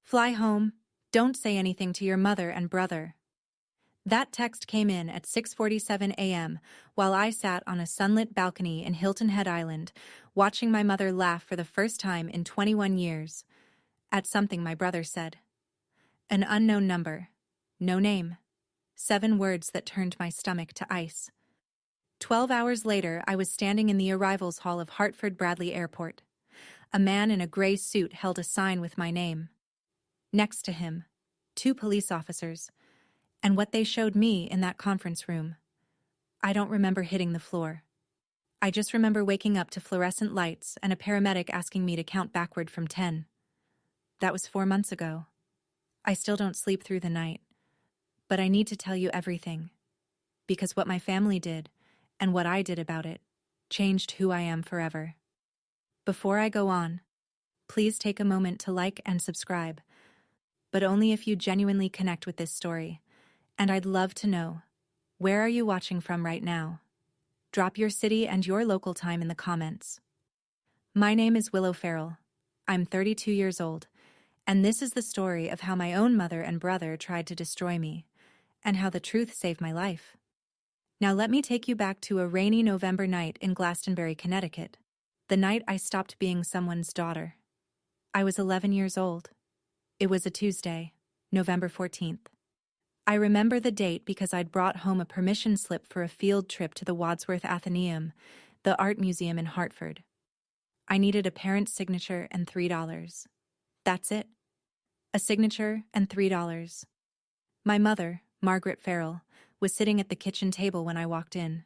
Fly home. Don't say anything to your mother and brother. That text came in at 6:47 a.m. while I sat on a sunlit balcony in Hilton Head Island, watching my mother laugh for the first time in 21 years. At something my brother said. An unknown number. No name. 7 words that turned my stomach to ice. 12 hours later, I was standing in the arrivals hall of Hartford Bradley Airport. A man in a gray suit held a sign with my name. Next to him, 2 police officers. And what they showed me in that conference room. I don't remember hitting the floor. I just remember waking up to fluorescent lights and a paramedic asking me to count backward from 10. That was 4 months ago. I still don't sleep through the night. But I need to tell you everything. Because what my family did, and what I did about it, changed who I am forever. Before I go on, please take a moment to like and subscribe. But only if you genuinely connect with this story. And I'd love to know, where are you watching from right now? Drop your city and your local time in the comments. My name is Willow Farrell. I'm 32 years old, and this is the story of how my own mother and brother tried to destroy me, and how the truth saved my life. Now let me take you back to a rainy November night in Glastonbury, Connecticut, the night I stopped being someone's daughter. I was 11 years old. It was a Tuesday, November 14th. I remember the date because I'd brought home a permission slip for a field trip to the Wadsworth Atheneum, the art museum in Hartford. I needed a parent's signature and $3. That's it. A signature and $3. My mother, Margaret Farrell, was sitting at the kitchen table when I walked in.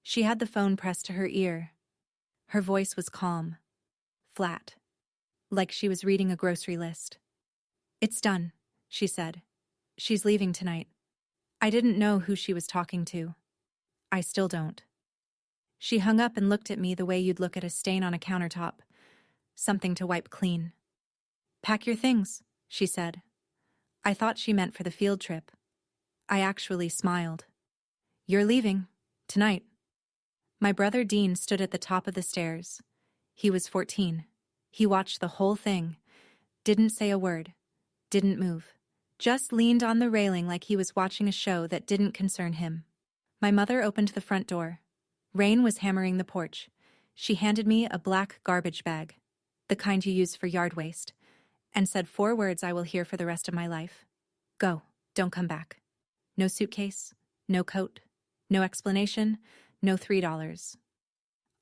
She had the phone pressed to her ear. Her voice was calm, flat, like she was reading a grocery list. "It's done," she said. "She's leaving tonight." I didn't know who she was talking to. I still don't. She hung up and looked at me the way you'd look at a stain on a countertop. Something to wipe clean. "Pack your things," she said. I thought she meant for the field trip. I actually smiled. "You're leaving. Tonight." My brother Dean stood at the top of the stairs. He was 14. He watched the whole thing. Didn't say a word. Didn't move. Just leaned on the railing like he was watching a show that didn't concern him. My mother opened the front door. Rain was hammering the porch. She handed me a black garbage bag, the kind you use for yard waste, and said 4 words I will hear for the rest of my life. "Go, don't come back." No suitcase, no coat, no explanation, no $3.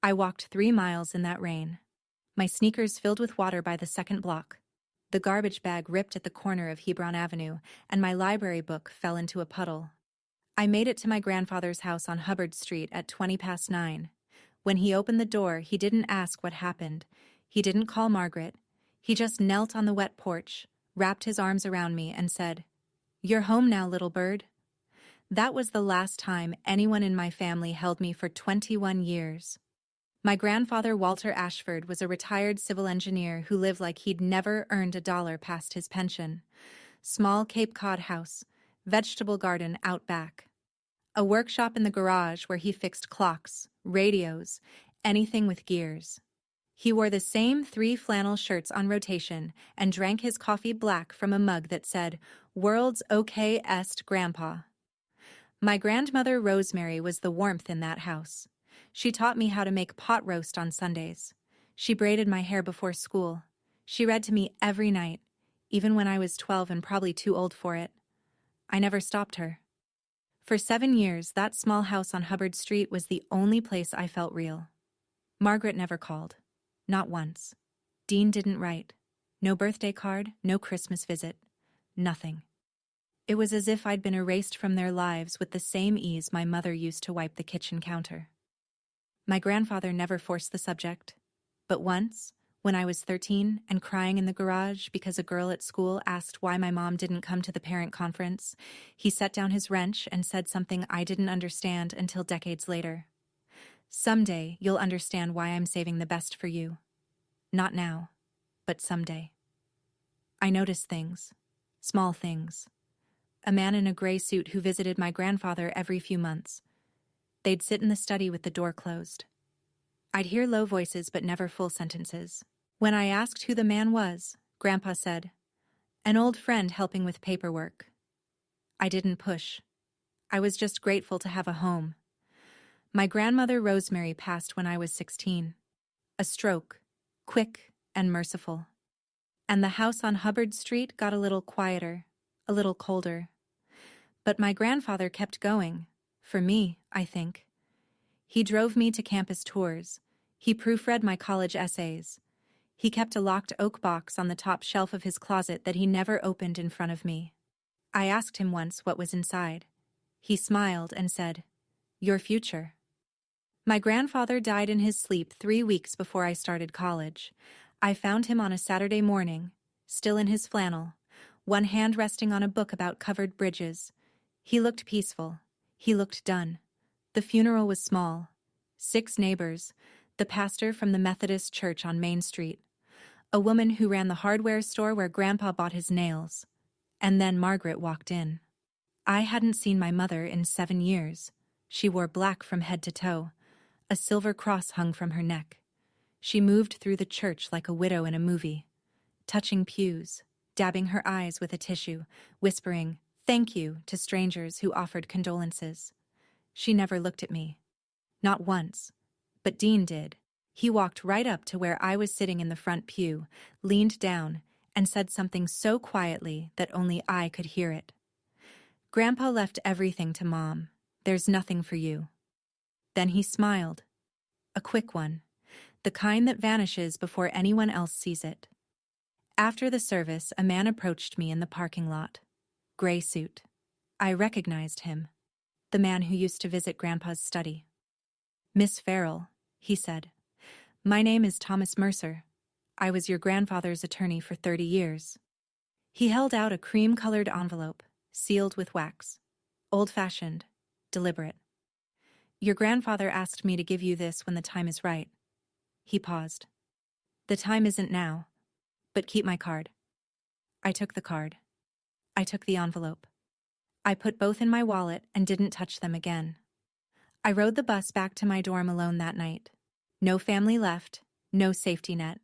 I walked 3 miles in that rain. My sneakers filled with water by the second block. The garbage bag ripped at the corner of Hebron Avenue, and my library book fell into a puddle. I made it to my grandfather's house on Hubbard Street at 20 past 9. When he opened the door, he didn't ask what happened. He didn't call Margaret. He just knelt on the wet porch, wrapped his arms around me, and said, "You're home now, little bird." That was the last time anyone in my family held me for 21 years. My grandfather, Walter Ashford, was a retired civil engineer who lived like he'd never earned $1 past his pension. Small Cape Cod house, vegetable garden out back. A workshop in the garage where he fixed clocks, radios, anything with gears. He wore the same 3 flannel shirts on rotation and drank his coffee black from a mug that said, "World's okayest Grandpa." My grandmother Rosemary was the warmth in that house. She taught me how to make pot roast on Sundays. She braided my hair before school. She read to me every night, even when I was 12 and probably too old for it. I never stopped her. For 7 years, that small house on Hubbard Street was the only place I felt real. Margaret never called. Not once. Dean didn't write. No birthday card, no Christmas visit. Nothing. It was as if I'd been erased from their lives with the same ease my mother used to wipe the kitchen counter. My grandfather never forced the subject. But once, when I was 13 and crying in the garage because a girl at school asked why my mom didn't come to the parent conference, he set down his wrench and said something I didn't understand until decades later. "Someday you'll understand why I'm saving the best for you. Not now, but someday." I noticed things. Small things. A man in a gray suit who visited my grandfather every few months. They'd sit in the study with the door closed. I'd hear low voices but never full sentences. When I asked who the man was, Grandpa said, An old friend helping with paperwork. I didn't push. I was just grateful to have a home. My grandmother Rosemary passed when I was 16. A stroke, quick and merciful. And the house on Hubbard Street got a little quieter, a little colder. But my grandfather kept going. For me, I think. He drove me to campus tours. He proofread my college essays. He kept a locked oak box on the top shelf of his closet that he never opened in front of me. I asked him once what was inside. He smiled and said, "Your future." My grandfather died in his sleep 3 weeks before I started college. I found him on a Saturday morning, still in his flannel, one hand resting on a book about covered bridges. He looked peaceful. He looked done. The funeral was small. 6 neighbors, the pastor from the Methodist church on Main Street, a woman who ran the hardware store where Grandpa bought his nails, and then Margaret walked in. I hadn't seen my mother in 7 years. She wore black from head to toe. A silver cross hung from her neck. She moved through the church like a widow in a movie, touching pews, dabbing her eyes with a tissue, whispering, "Thank you," to strangers who offered condolences. She never looked at me. Not once. But Dean did. He walked right up to where I was sitting in the front pew, leaned down, and said something so quietly that only I could hear it. "Grandpa left everything to Mom. There's nothing for you." Then he smiled. A quick one. The kind that vanishes before anyone else sees it. After the service, a man approached me in the parking lot. Gray suit. I recognized him. The man who used to visit Grandpa's study. "Miss Farrell," he said. "My name is Thomas Mercer. I was your grandfather's attorney for 30 years. He held out a cream-colored envelope, sealed with wax. Old-fashioned, deliberate. "Your grandfather asked me to give you this when the time is right." He paused. "The time isn't now, but keep my card." I took the card. I took the envelope. I put both in my wallet and didn't touch them again. I rode the bus back to my dorm alone that night. No family left, no safety net.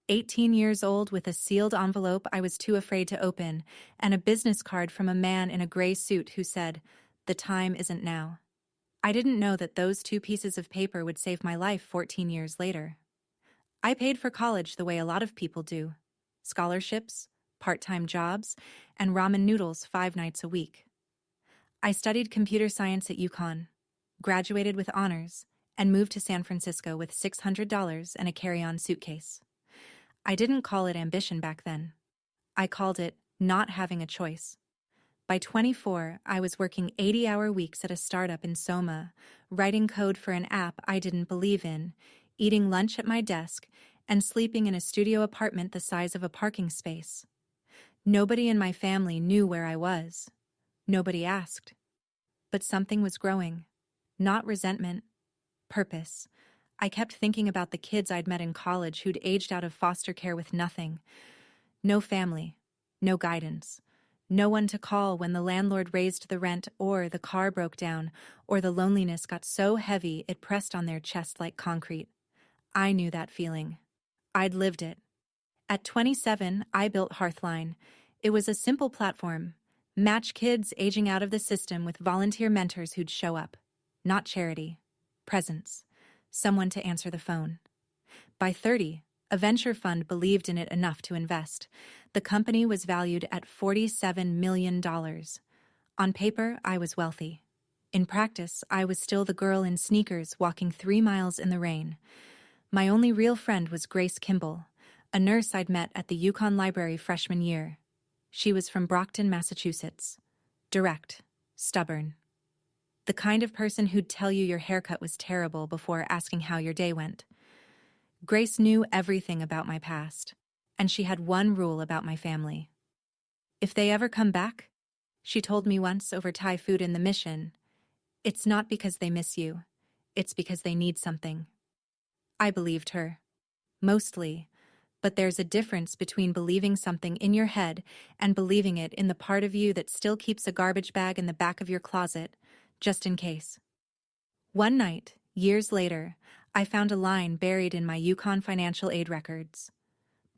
18 years old with a sealed envelope I was too afraid to open, and a business card from a man in a gray suit who said, "The time isn't now." I didn't know that those 2 pieces of paper would save my life 14 years later. I paid for college the way a lot of people do. Scholarships, part-time jobs, and ramen noodles 5 nights a week. I studied computer science at UConn, graduated with honors, and moved to San Francisco with $600 and a carry-on suitcase. I didn't call it ambition back then. I called it not having a choice. By 24, I was working 80-hour weeks at a startup in Soma, writing code for an app I didn't believe in, eating lunch at my desk, and sleeping in a studio apartment the size of a parking space. Nobody in my family knew where I was. Nobody asked. But something was growing. Not resentment. Purpose. I kept thinking about the kids I'd met in college who'd aged out of foster care with nothing. No family. No guidance. No one to call when the landlord raised the rent or the car broke down or the loneliness got so heavy it pressed on their chest like concrete. I knew that feeling. I'd lived it. At 27, I built Hearthline. It was a simple platform. Match kids aging out of the system with volunteer mentors who'd show up. Not charity. Presence. Someone to answer the phone. By 30, a venture fund believed in it enough to invest. The company was valued at $47 million. On paper, I was wealthy. In practice, I was still the girl in sneakers walking 3 miles in the rain. My only real friend was Grace Kimball, a nurse I'd met at the UConn Library freshman year. She was from Brockton, Massachusetts. Direct, stubborn. The kind of person who'd tell you your haircut was terrible before asking how your day went. Grace knew everything about my past, and she had one rule about my family. "If they ever come back," she told me once over Thai food in the Mission, "it's not because they miss you, it's because they need something." I believed her. Mostly. But there's a difference between believing something in your head and believing it in the part of you that still keeps a garbage bag in the back of your closet, just in case. One night, years later, I found a line buried in my UConn financial aid records.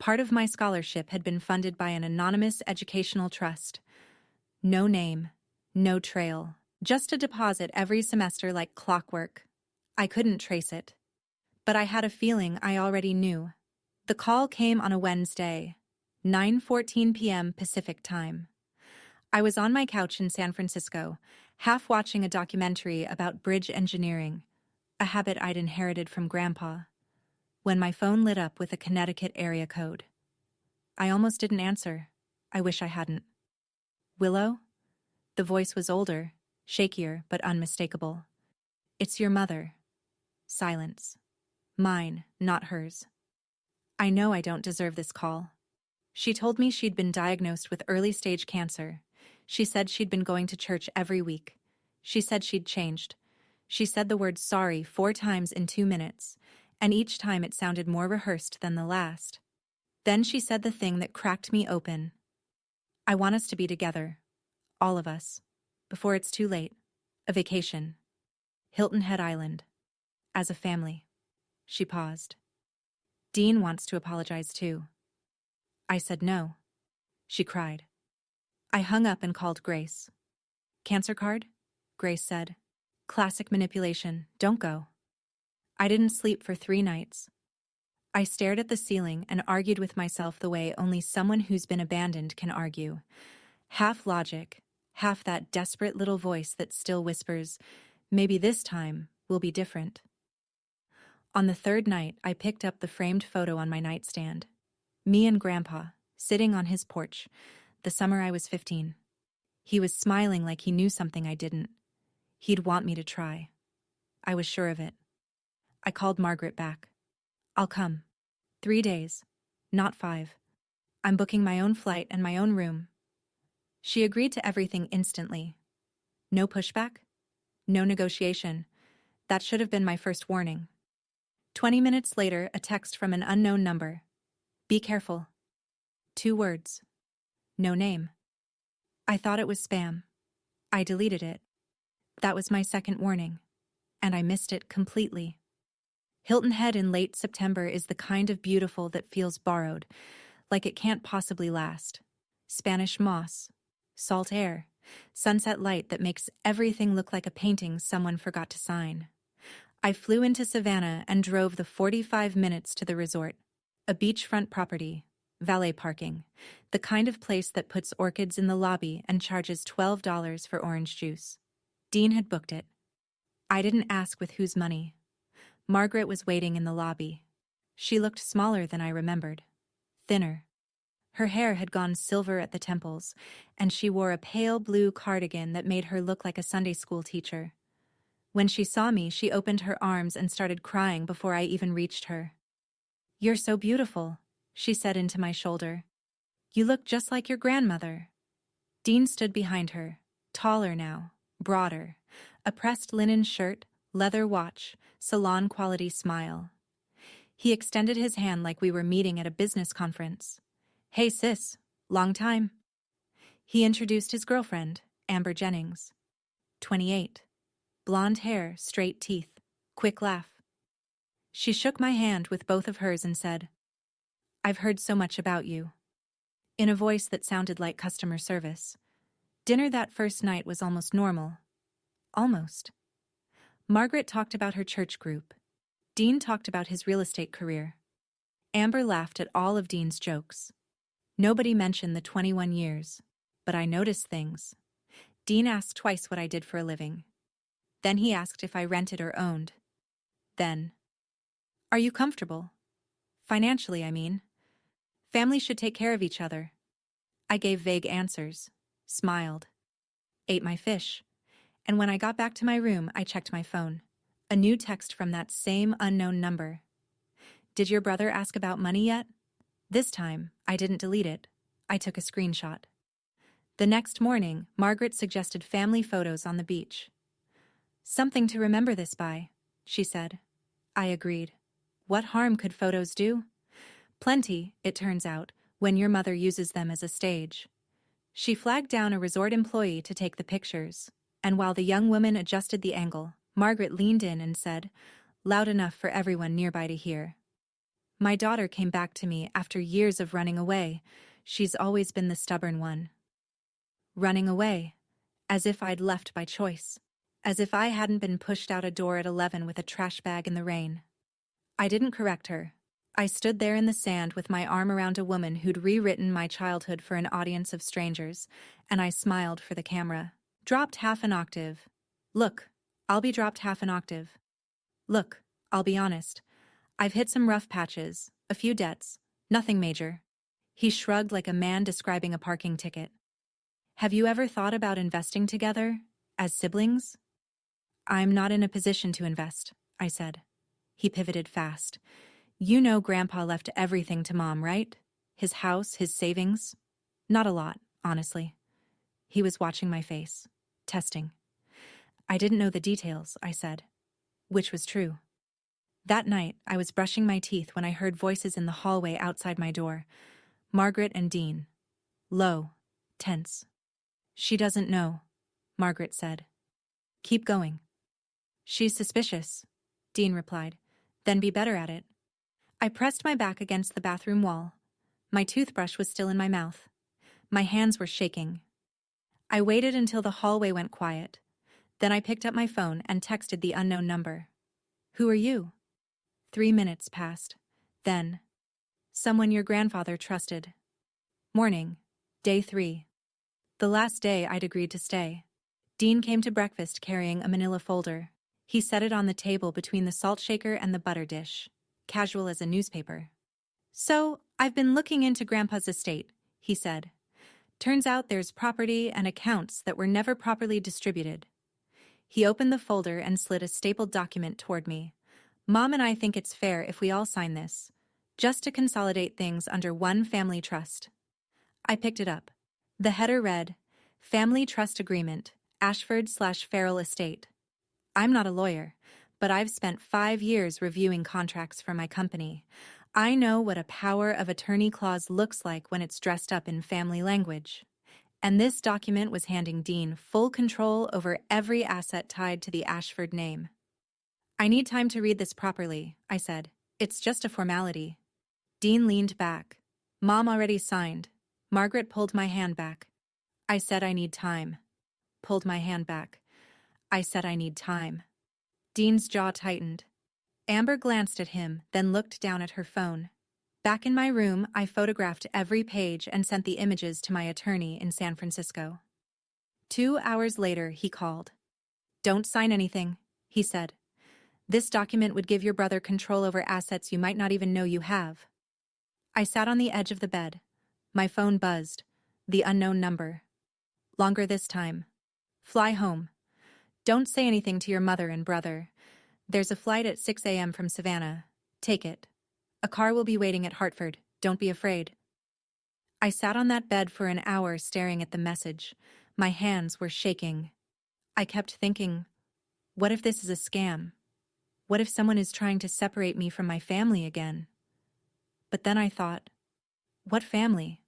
Part of my scholarship had been funded by an anonymous educational trust. No name, no trail, just a deposit every semester like clockwork. I couldn't trace it. But I had a feeling I already knew. The call came on a Wednesday, 9:14 p.m. Pacific Time. I was on my couch in San Francisco, half watching a documentary about bridge engineering, a habit I'd inherited from Grandpa, when my phone lit up with a Connecticut area code. I almost didn't answer. I wish I hadn't. Willow? The voice was older, shakier, but unmistakable. It's your mother. Silence. Mine, not hers. I know I don't deserve this call. She told me she'd been diagnosed with early-stage cancer. She said she'd been going to church every week. She said she'd changed. She said the word sorry 4 times in 2 minutes, and each time it sounded more rehearsed than the last. Then she said the thing that cracked me open. I want us to be together. All of us. Before it's too late. A vacation. Hilton Head Island. As a family. She paused. Dean wants to apologize too. I said no. She cried. I hung up and called Grace. Cancer card? Grace said. Classic manipulation. Don't go. I didn't sleep for 3 nights. I stared at the ceiling and argued with myself the way only someone who's been abandoned can argue. Half logic, half that desperate little voice that still whispers, maybe this time will be different. On the 3rd night, I picked up the framed photo on my nightstand. Me and Grandpa, sitting on his porch, the summer I was 15. He was smiling like he knew something I didn't. He'd want me to try. I was sure of it. I called Margaret back. I'll come. 3 days. Not 5. I'm booking my own flight and my own room. She agreed to everything instantly. No pushback? No negotiation. That should have been my first warning. 20 minutes later, a text from an unknown number. Be careful. 2 words. No name. I thought it was spam. I deleted it. That was my second warning. And I missed it completely. Hilton Head in late September is the kind of beautiful that feels borrowed, like it can't possibly last. Spanish moss, salt air, sunset light that makes everything look like a painting someone forgot to sign. I flew into Savannah and drove the 45 minutes to the resort, a beachfront property, valet parking, the kind of place that puts orchids in the lobby and charges $12 for orange juice. Dean had booked it. I didn't ask with whose money. Margaret was waiting in the lobby. She looked smaller than I remembered. Thinner. Her hair had gone silver at the temples, and she wore a pale blue cardigan that made her look like a Sunday school teacher. When she saw me, she opened her arms and started crying before I even reached her. You're so beautiful, she said into my shoulder. You look just like your grandmother. Dean stood behind her, taller now, broader, a pressed linen shirt, leather watch, salon-quality smile. He extended his hand like we were meeting at a business conference. Hey sis, long time. He introduced his girlfriend, Amber Jennings. 28. Blonde hair, straight teeth, quick laugh. She shook my hand with both of hers and said, I've heard so much about you. In a voice that sounded like customer service. Dinner that first night was almost normal. Almost. Margaret talked about her church group. Dean talked about his real estate career. Amber laughed at all of Dean's jokes. Nobody mentioned the 21 years, but I noticed things. Dean asked twice what I did for a living. Then he asked if I rented or owned. Then, are you comfortable? Financially, I mean. Families should take care of each other. I gave vague answers, smiled, ate my fish, and when I got back to my room, I checked my phone. A new text from that same unknown number. Did your brother ask about money yet? This time, I didn't delete it. I took a screenshot. The next morning, Margaret suggested family photos on the beach. Something to remember this by, she said. I agreed. What harm could photos do? Plenty, it turns out, when your mother uses them as a stage. She flagged down a resort employee to take the pictures, and while the young woman adjusted the angle, Margaret leaned in and said, loud enough for everyone nearby to hear, My daughter came back to me after years of running away. She's always been the stubborn one. Running away, as if I'd left by choice. As if I hadn't been pushed out a door at 11 with a trash bag in the rain. I didn't correct her. I stood there in the sand with my arm around a woman who'd rewritten my childhood for an audience of strangers, and I smiled for the camera. Dropped half an octave. Look, I'll be dropped half an octave. Look, I'll be honest. I've hit some rough patches, a few debts, nothing major. He shrugged like a man describing a parking ticket. Have you ever thought about investing together, as siblings? I'm not in a position to invest, I said. He pivoted fast. You know Grandpa left everything to Mom, right? His house, his savings. Not a lot, honestly. He was watching my face, testing. I didn't know the details, I said. Which was true. That night, I was brushing my teeth when I heard voices in the hallway outside my door. Margaret and Dean. Low, tense. She doesn't know, Margaret said. Keep going. She's suspicious, Dean replied. Then be better at it. I pressed my back against the bathroom wall. My toothbrush was still in my mouth. My hands were shaking. I waited until the hallway went quiet. Then I picked up my phone and texted the unknown number. Who are you? 3 minutes passed. Then, someone your grandfather trusted. Morning, day 3. The last day I'd agreed to stay. Dean came to breakfast carrying a manila folder. He set it on the table between the salt shaker and the butter dish, casual as a newspaper. So, I've been looking into Grandpa's estate, he said. Turns out there's property and accounts that were never properly distributed. He opened the folder and slid a stapled document toward me. Mom and I think it's fair if we all sign this, just to consolidate things under one family trust. I picked it up. The header read, Family Trust Agreement, Ashford/Farrell Estate. I'm not a lawyer, but I've spent 5 years reviewing contracts for my company. I know what a power of attorney clause looks like when it's dressed up in family language. And this document was handing Dean full control over every asset tied to the Ashford name. I need time to read this properly, I said. It's just a formality. Dean leaned back. Mom already signed. Margaret pulled my hand back. I said I need time. Pulled my hand back. I said I need time. Dean's jaw tightened. Amber glanced at him, then looked down at her phone. Back in my room, I photographed every page and sent the images to my attorney in San Francisco. 2 hours later, he called. Don't sign anything, he said. This document would give your brother control over assets you might not even know you have. I sat on the edge of the bed. My phone buzzed. The unknown number. Longer this time. Fly home. Don't say anything to your mother and brother. There's a flight at 6 a.m. from Savannah. Take it. A car will be waiting at Hartford. Don't be afraid. I sat on that bed for an hour staring at the message. My hands were shaking. I kept thinking, what if this is a scam? What if someone is trying to separate me from my family again? But then I thought, what family?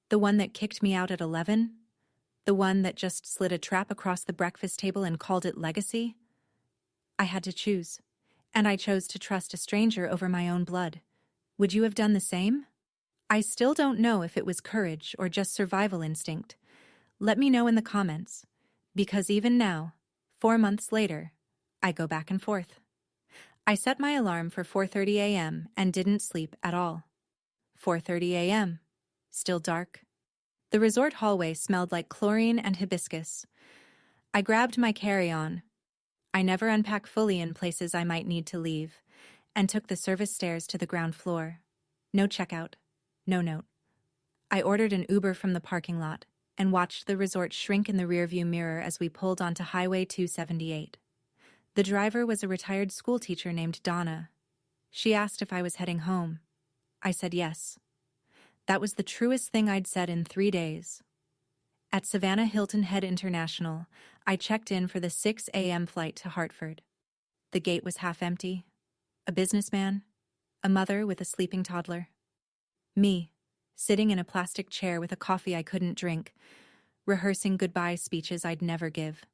The one that kicked me out at 11? The one that just slid a trap across the breakfast table and called it legacy? I had to choose, and I chose to trust a stranger over my own blood. Would you have done the same? I still don't know if it was courage or just survival instinct. Let me know in the comments, because even now, 4 months later, I go back and forth. I set my alarm for 4:30 a.m. and didn't sleep at all. 4:30 a.m. Still dark. The resort hallway smelled like chlorine and hibiscus. I grabbed my carry-on. I never unpack fully in places I might need to leave, and took the service stairs to the ground floor. No checkout. No note. I ordered an Uber from the parking lot and watched the resort shrink in the rearview mirror as we pulled onto Highway 278. The driver was a retired schoolteacher named Donna. She asked if I was heading home. I said yes. That was the truest thing I'd said in 3 days. At Savannah Hilton Head International, I checked in for the 6 a.m. flight to Hartford. The gate was half empty. A businessman, a mother with a sleeping toddler. Me, sitting in a plastic chair with a coffee I couldn't drink, rehearsing goodbye speeches I'd never give.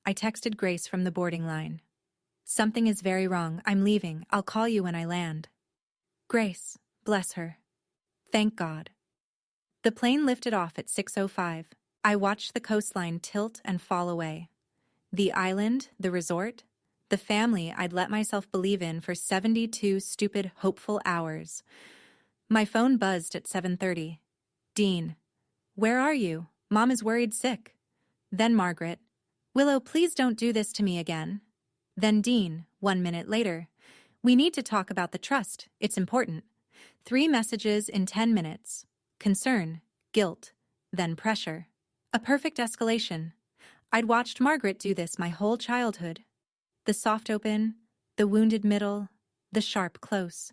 I texted Grace from the boarding line. Something is very wrong. I'm leaving. I'll call you when I land. Grace, bless her. Thank God. The plane lifted off at 6:05. I watched the coastline tilt and fall away. The island, the resort, the family I'd let myself believe in for 72 stupid, hopeful hours. My phone buzzed at 7:30. Dean. Where are you? Mom is worried sick. Then Margaret. Willow, please don't do this to me again. Then Dean, 1 minute later. We need to talk about the trust. It's important. 3 messages in 10 minutes. Concern, guilt, then pressure. A perfect escalation. I'd watched Margaret do this my whole childhood. The soft open, the wounded middle, the sharp close.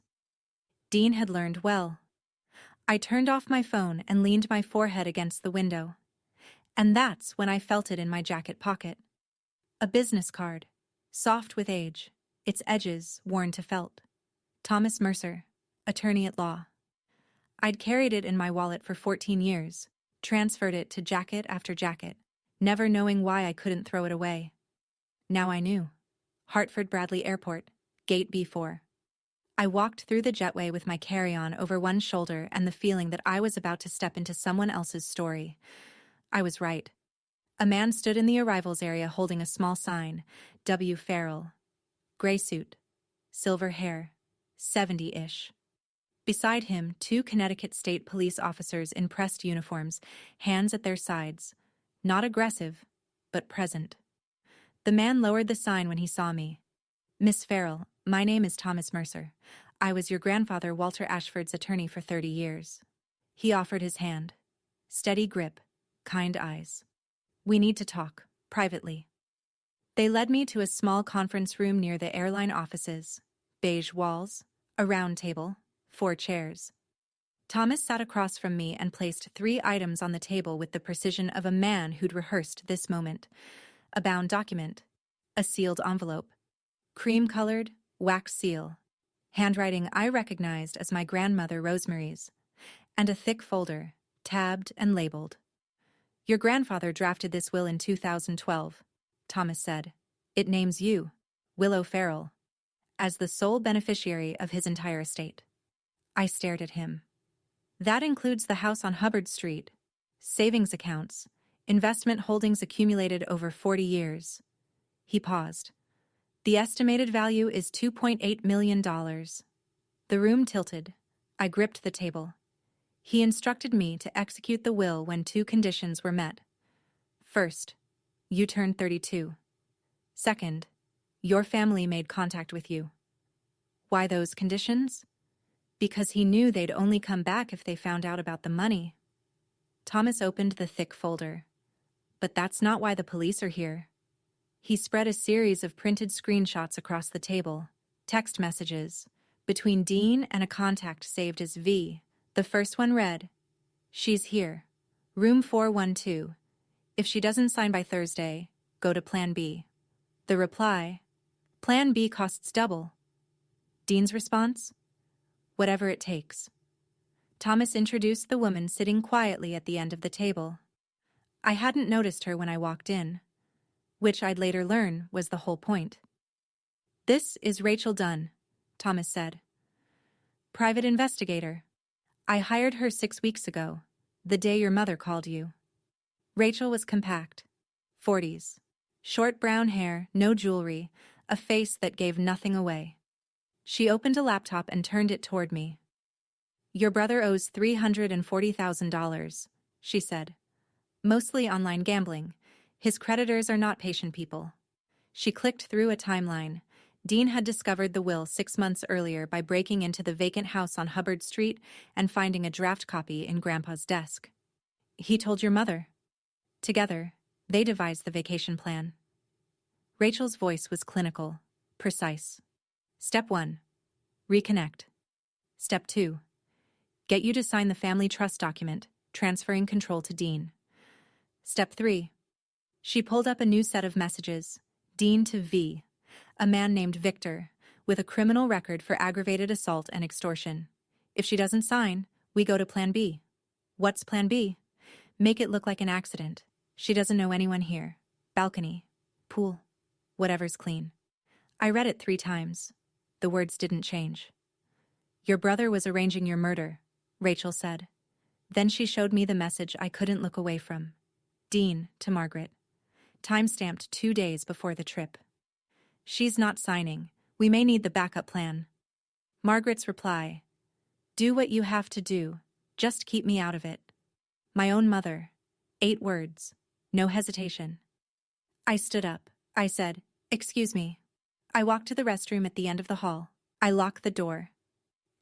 Dean had learned well. I turned off my phone and leaned my forehead against the window. And that's when I felt it in my jacket pocket. A business card, soft with age, its edges worn to felt. Thomas Mercer, attorney at law. I'd carried it in my wallet for 14 years, transferred it to jacket after jacket, never knowing why I couldn't throw it away. Now I knew. Hartford Bradley Airport, Gate B4. I walked through the jetway with my carry-on over one shoulder and the feeling that I was about to step into someone else's story. I was right. A man stood in the arrivals area holding a small sign, W. Farrell. Gray suit, silver hair, 70-ish. Beside him, 2 Connecticut State Police officers in pressed uniforms, hands at their sides. Not aggressive, but present. The man lowered the sign when he saw me. Miss Farrell, my name is Thomas Mercer. I was your grandfather Walter Ashford's attorney for 30 years. He offered his hand. Steady grip, kind eyes. We need to talk, privately. They led me to a small conference room near the airline offices. Beige walls, a round table, 4 chairs. Thomas sat across from me and placed 3 items on the table with the precision of a man who'd rehearsed this moment. A bound document, a sealed envelope, cream-colored, wax seal, handwriting I recognized as my grandmother Rosemary's, and a thick folder, tabbed and labeled. Your grandfather drafted this will in 2012, Thomas said. It names you, Willow Farrell, as the sole beneficiary of his entire estate. I stared at him. That includes the house on Hubbard Street, savings accounts, investment holdings accumulated over 40 years. He paused. The estimated value is $2.8 million. The room tilted. I gripped the table. He instructed me to execute the will when 2 conditions were met. First, you turned 32. Second, your family made contact with you. Why those conditions? Because he knew they'd only come back if they found out about the money. Thomas opened the thick folder. But that's not why the police are here. He spread a series of printed screenshots across the table, text messages, between Dean and a contact saved as V. The first one read, "She's here. Room 412. If she doesn't sign by Thursday, go to Plan B." The reply, "Plan B costs double." Dean's response, "Whatever it takes." Thomas introduced the woman sitting quietly at the end of the table. I hadn't noticed her when I walked in, which I'd later learn was the whole point. "This is Rachel Dunn," Thomas said. "Private investigator. I hired her 6 weeks ago, the day your mother called you." Rachel was compact, 40s, short brown hair, no jewelry, a face that gave nothing away. She opened a laptop and turned it toward me. "Your brother owes $340,000, she said. "Mostly online gambling. His creditors are not patient people." She clicked through a timeline. Dean had discovered the will 6 months earlier by breaking into the vacant house on Hubbard Street and finding a draft copy in Grandpa's desk. "He told your mother." Together, they devised the vacation plan. Rachel's voice was clinical, precise. Step 1. Reconnect. Step 2. Get you to sign the family trust document, transferring control to Dean. Step 3. She pulled up a new set of messages. Dean to V, a man named Victor, with a criminal record for aggravated assault and extortion. If she doesn't sign, we go to Plan B. What's Plan B? Make it look like an accident. She doesn't know anyone here. Balcony. Pool. Whatever's clean. I read it 3 times. The words didn't change. Your brother was arranging your murder, Rachel said. Then she showed me the message I couldn't look away from. Dean, to Margaret. Time-stamped 2 days before the trip. She's not signing. We may need the backup plan. Margaret's reply. Do what you have to do. Just keep me out of it. My own mother. 8 words. No hesitation. I stood up. I said, excuse me. I walked to the restroom at the end of the hall. I locked the door.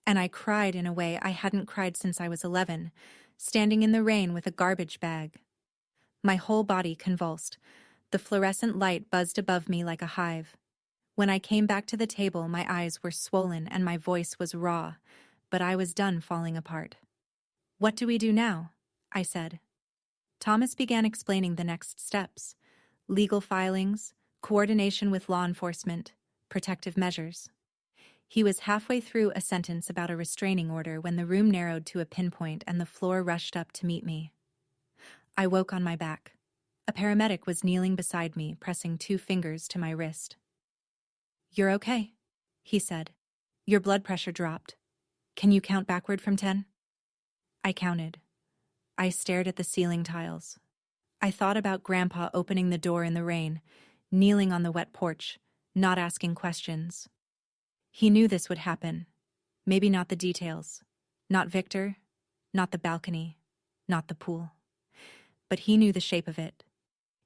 And I cried in a way I hadn't cried since I was 11, standing in the rain with a garbage bag. My whole body convulsed. The fluorescent light buzzed above me like a hive. When I came back to the table, my eyes were swollen and my voice was raw, but I was done falling apart. What do we do now? I said. Thomas began explaining the next steps. Legal filings, coordination with law enforcement, protective measures. He was halfway through a sentence about a restraining order when the room narrowed to a pinpoint and the floor rushed up to meet me. I woke on my back. A paramedic was kneeling beside me, pressing 2 fingers to my wrist. You're okay, he said. Your blood pressure dropped. Can you count backward from 10? I counted. I stared at the ceiling tiles. I thought about Grandpa opening the door in the rain, kneeling on the wet porch, not asking questions. He knew this would happen. Maybe not the details. Not Victor, not the balcony, not the pool. But he knew the shape of it.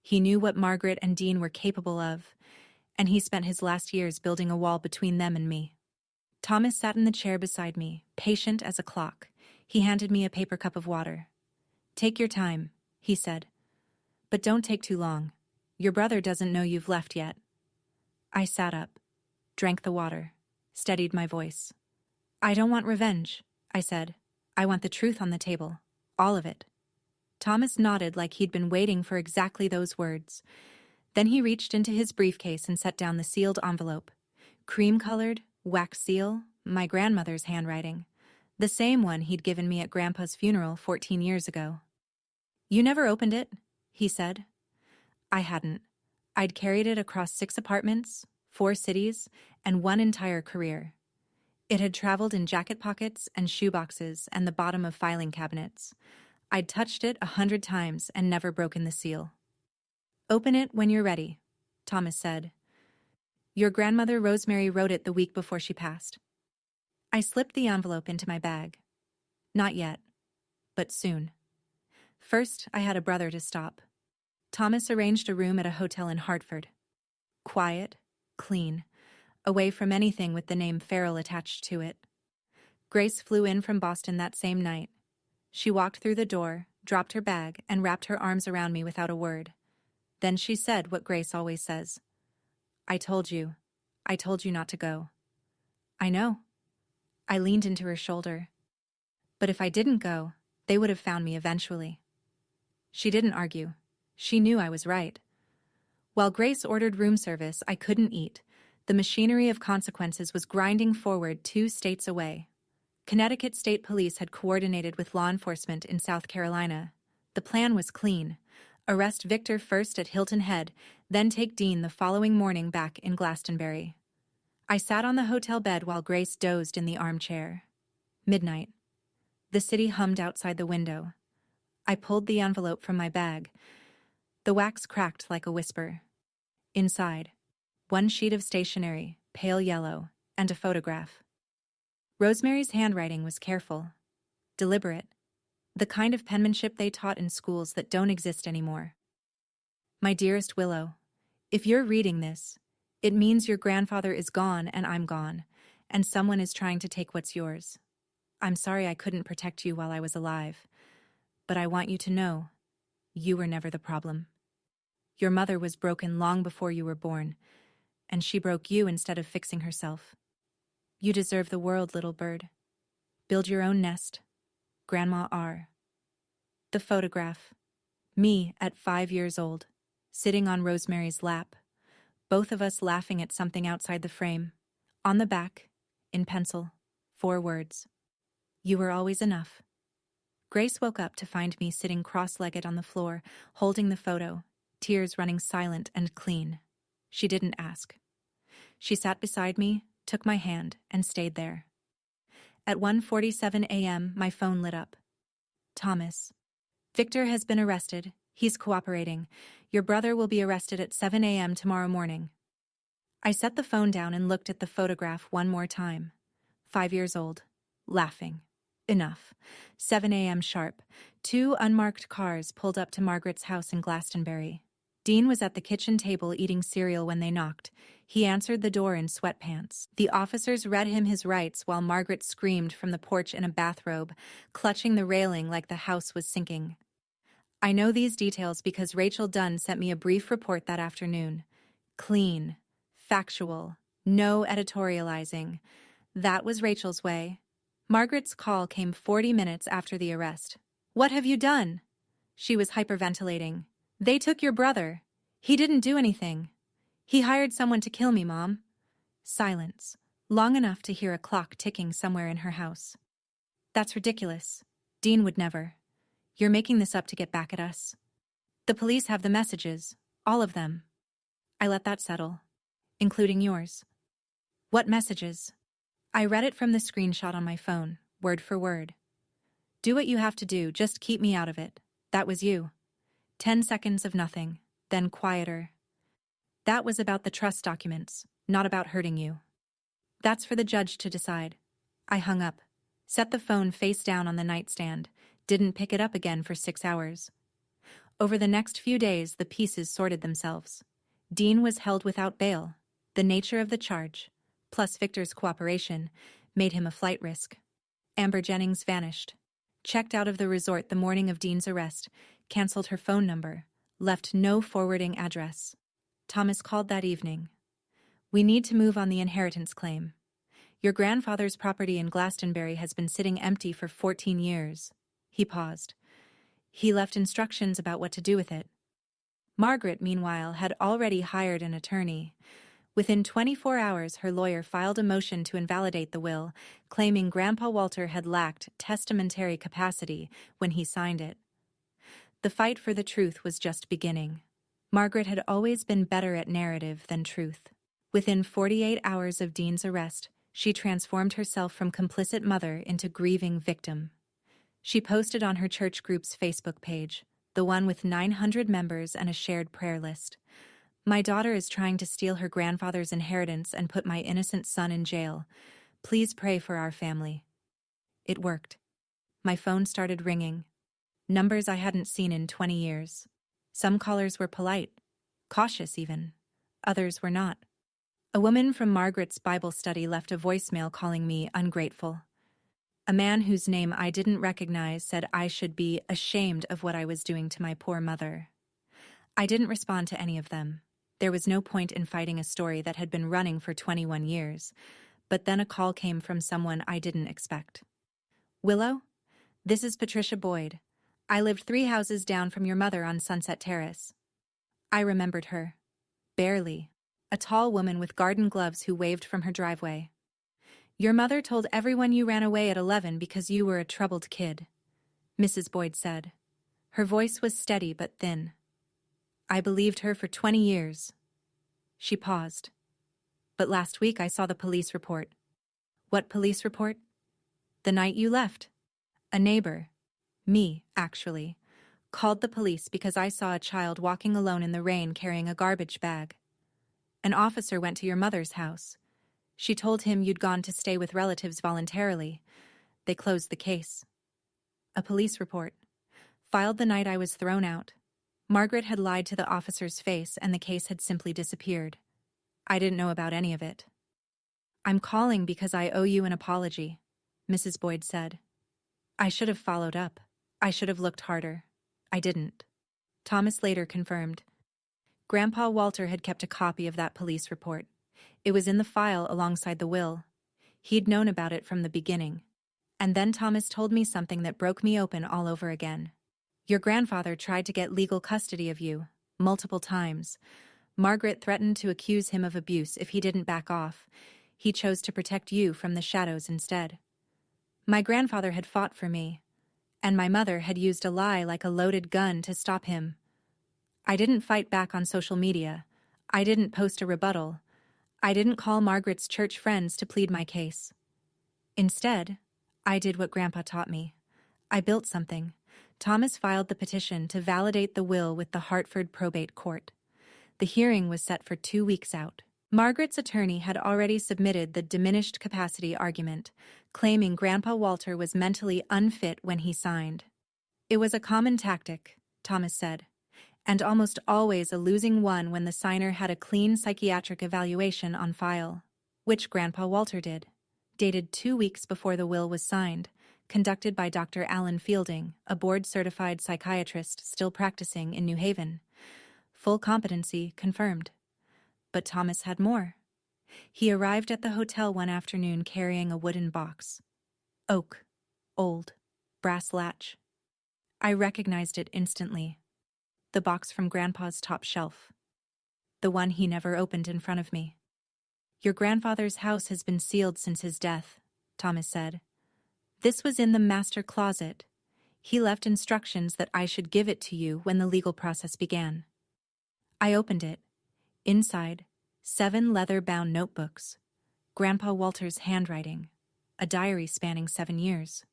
He knew what Margaret and Dean were capable of, and he spent his last years building a wall between them and me. Thomas sat in the chair beside me, patient as a clock. He handed me a paper cup of water. Take your time, he said. But don't take too long. Your brother doesn't know you've left yet. I sat up, drank the water, steadied my voice. I don't want revenge, I said. I want the truth on the table. All of it. Thomas nodded like he'd been waiting for exactly those words. Then he reached into his briefcase and set down the sealed envelope. Cream-colored, wax seal, my grandmother's handwriting. The same one he'd given me at Grandpa's funeral 14 years ago. You never opened it, he said. I hadn't. I'd carried it across 6 apartments, 4 cities, and 1 entire career. It had traveled in jacket pockets and shoeboxes and the bottom of filing cabinets. I'd touched it 100 times and never broken the seal. Open it when you're ready, Thomas said. Your grandmother Rosemary wrote it the week before she passed. I slipped the envelope into my bag. Not yet, but soon. First, I had a brother to stop. Thomas arranged a room at a hotel in Hartford. Quiet, clean, away from anything with the name Farrell attached to it. Grace flew in from Boston that same night. She walked through the door, dropped her bag, and wrapped her arms around me without a word. Then she said what Grace always says. I told you not to go. I know. I leaned into her shoulder. But if I didn't go, they would have found me eventually. She didn't argue. She knew I was right. While Grace ordered room service, I couldn't eat. The machinery of consequences was grinding forward 2 states away. Connecticut State Police had coordinated with law enforcement in South Carolina. The plan was clean. Arrest Victor first at Hilton Head, then take Dean the following morning back in Glastonbury. I sat on the hotel bed while Grace dozed in the armchair. Midnight. The city hummed outside the window. I pulled the envelope from my bag. The wax cracked like a whisper. Inside, 1 sheet of stationery, pale yellow, and a photograph. Rosemary's handwriting was careful, deliberate, the kind of penmanship they taught in schools that don't exist anymore. My dearest Willow, if you're reading this, it means your grandfather is gone and I'm gone, and someone is trying to take what's yours. I'm sorry I couldn't protect you while I was alive, but I want you to know, you were never the problem. Your mother was broken long before you were born, and she broke you instead of fixing herself. You deserve the world, little bird. Build your own nest. Grandma R. The photograph. Me at 5 years old, sitting on Rosemary's lap, both of us laughing at something outside the frame. On the back, in pencil, 4 words. You were always enough. Grace woke up to find me sitting cross-legged on the floor, holding the photo, tears running silent and clean. She didn't ask. She sat beside me, took my hand, and stayed there. At 1:47 a.m., my phone lit up. Thomas. Victor has been arrested. He's cooperating. Your brother will be arrested at 7 a.m. tomorrow morning. I set the phone down and looked at the photograph one more time. 5 years old. Laughing. Enough. 7 a.m. sharp. 2 unmarked cars pulled up to Margaret's house in Glastonbury. Dean was at the kitchen table eating cereal when they knocked. He answered the door in sweatpants. The officers read him his rights while Margaret screamed from the porch in a bathrobe, clutching the railing like the house was sinking. I know these details because Rachel Dunn sent me a brief report that afternoon. Clean. Factual. No editorializing. That was Rachel's way. Margaret's call came 40 minutes after the arrest. "What have you done?" She was hyperventilating. "They took your brother. He didn't do anything. He hired someone to kill me, Mom." Silence, long enough to hear a clock ticking somewhere in her house. "That's ridiculous. Dean would never. You're making this up to get back at us. The police have the messages, all of them." I let that settle. "Including yours." "What messages?" I read it from the screenshot on my phone, word for word. "Do what you have to do, just keep me out of it. That was you." 10 seconds of nothing, then quieter. "That was about the trust documents, not about hurting you." "That's for the judge to decide." I hung up, set the phone face down on the nightstand, didn't pick it up again for 6 hours. Over the next few days, the pieces sorted themselves. Dean was held without bail. The nature of the charge, plus Victor's cooperation, made him a flight risk. Amber Jennings vanished. Checked out of the resort the morning of Dean's arrest, canceled her phone number, left no forwarding address. Thomas called that evening. "We need to move on the inheritance claim. Your grandfather's property in Glastonbury has been sitting empty for 14 years. He paused. He left instructions about what to do with it. Margaret, meanwhile, had already hired an attorney. Within 24 hours, her lawyer filed a motion to invalidate the will, claiming Grandpa Walter had lacked testamentary capacity when he signed it. The fight for the truth was just beginning. Margaret had always been better at narrative than truth. Within 48 hours of Dean's arrest, she transformed herself from complicit mother into grieving victim. She posted on her church group's Facebook page, the one with 900 members and a shared prayer list. "My daughter is trying to steal her grandfather's inheritance and put my innocent son in jail. Please pray for our family." It worked. My phone started ringing. Numbers I hadn't seen in 20 years. Some callers were polite, cautious even. Others were not. A woman from Margaret's Bible study left a voicemail calling me ungrateful. A man whose name I didn't recognize said I should be ashamed of what I was doing to my poor mother. I didn't respond to any of them. There was no point in fighting a story that had been running for 21 years. But then a call came from someone I didn't expect. "Willow? This is Patricia Boyd. I lived 3 houses down from your mother on Sunset Terrace." I remembered her. Barely. A tall woman with garden gloves who waved from her driveway. "Your mother told everyone you ran away at 11 because you were a troubled kid," Mrs. Boyd said. Her voice was steady but thin. "I believed her for 20 years. She paused. "But last week I saw the police report." "What police report?" "The night you left. A neighbor, me, actually, called the police because I saw a child walking alone in the rain carrying a garbage bag. An officer went to your mother's house. She told him you'd gone to stay with relatives voluntarily. They closed the case." A police report. Filed the night I was thrown out. Margaret had lied to the officer's face and the case had simply disappeared. I didn't know about any of it. "I'm calling because I owe you an apology," Mrs. Boyd said. I should have followed up. I should have looked harder. I didn't. Thomas later confirmed. Grandpa Walter had kept a copy of that police report. It was in the file alongside the will. He'd known about it from the beginning. And then Thomas told me something that broke me open all over again. "Your grandfather tried to get legal custody of you, multiple times. Margaret threatened to accuse him of abuse if he didn't back off. He chose to protect you from the shadows instead. My grandfather had fought for me, and my mother had used a lie like a loaded gun to stop him. I didn't fight back on social media. I didn't post a rebuttal. I didn't call Margaret's church friends to plead my case. Instead, I did what Grandpa taught me. I built something. Thomas filed the petition to validate the will with the Hartford Probate Court. The hearing was set for 2 weeks out. Margaret's attorney had already submitted the diminished capacity argument, claiming Grandpa Walter was mentally unfit when he signed. It was a common tactic, Thomas said, and almost always a losing one when the signer had a clean psychiatric evaluation on file, which Grandpa Walter did, dated 2 weeks before the will was signed, conducted by Dr. Alan Fielding, a board-certified psychiatrist still practicing in New Haven. Full competency confirmed. But Thomas had more. He arrived at the hotel one afternoon carrying a wooden box. Oak. Old. Brass latch. I recognized it instantly. The box from Grandpa's top shelf. The one he never opened in front of me. Your grandfather's house has been sealed since his death, Thomas said. This was in the master closet. He left instructions that I should give it to you when the legal process began. I opened it. Inside, 7 leather-bound notebooks. Grandpa Walter's handwriting. A diary spanning 7 years.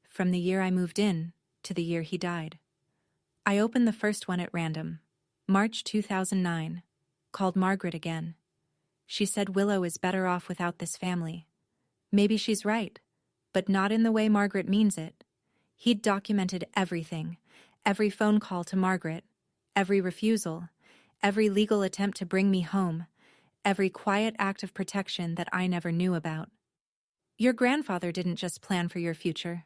From the year I moved in to the year he died. I opened the first one at random. March 2009. Called Margaret again. She said Willow is better off without this family. Maybe she's right, but not in the way Margaret means it. He'd documented everything. Every phone call to Margaret. Every refusal. Every legal attempt to bring me home. Every quiet act of protection that I never knew about. Your grandfather didn't just plan for your future,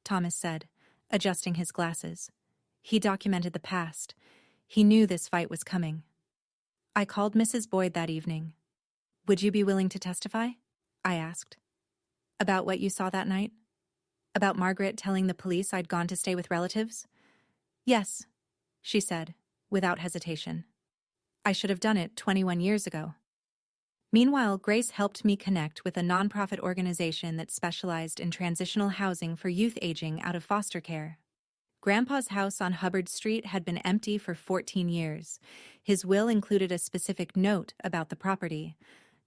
Thomas said, adjusting his glasses. He documented the past. He knew this fight was coming. I called Mrs. Boyd that evening. Would you be willing to testify? I asked. About what you saw that night? About Margaret telling the police I'd gone to stay with relatives? Yes, she said, without hesitation. I should have done it 21 years ago. Meanwhile, Grace helped me connect with a nonprofit organization that specialized in transitional housing for youth aging out of foster care. Grandpa's house on Hubbard Street had been empty for 14 years. His will included a specific note about the property.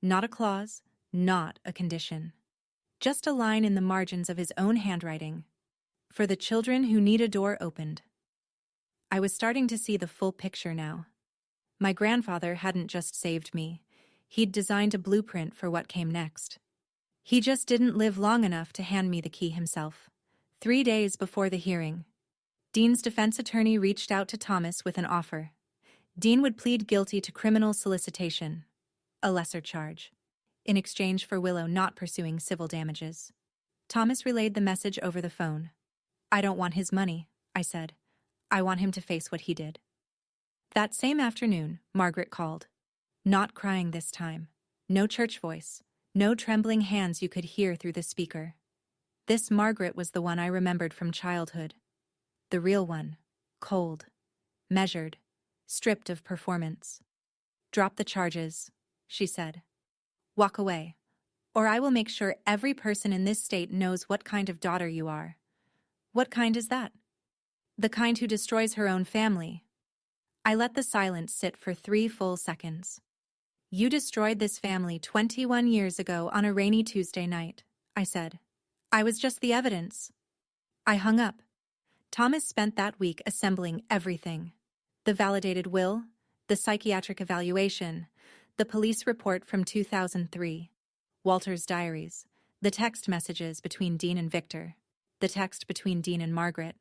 Not a clause, not a condition. Just a line in the margins of his own handwriting. For the children who need a door opened. I was starting to see the full picture now. My grandfather hadn't just saved me. He'd designed a blueprint for what came next. He just didn't live long enough to hand me the key himself. 3 days before the hearing, Dean's defense attorney reached out to Thomas with an offer. Dean would plead guilty to criminal solicitation, a lesser charge, in exchange for Willow not pursuing civil damages. Thomas relayed the message over the phone. I don't want his money, I said. I want him to face what he did. That same afternoon, Margaret called. Not crying this time. No church voice. No trembling hands you could hear through the speaker. This Margaret was the one I remembered from childhood. The real one. Cold. Measured. Stripped of performance. Drop the charges, she said. Walk away, or I will make sure every person in this state knows what kind of daughter you are. What kind is that? The kind who destroys her own family. I let the silence sit for 3 full seconds. You destroyed this family 21 years ago on a rainy Tuesday night, I said. I was just the evidence. I hung up. Thomas spent that week assembling everything. The validated will, the psychiatric evaluation, the police report from 2003, Walter's diaries, the text messages between Dean and Victor, the text between Dean and Margaret,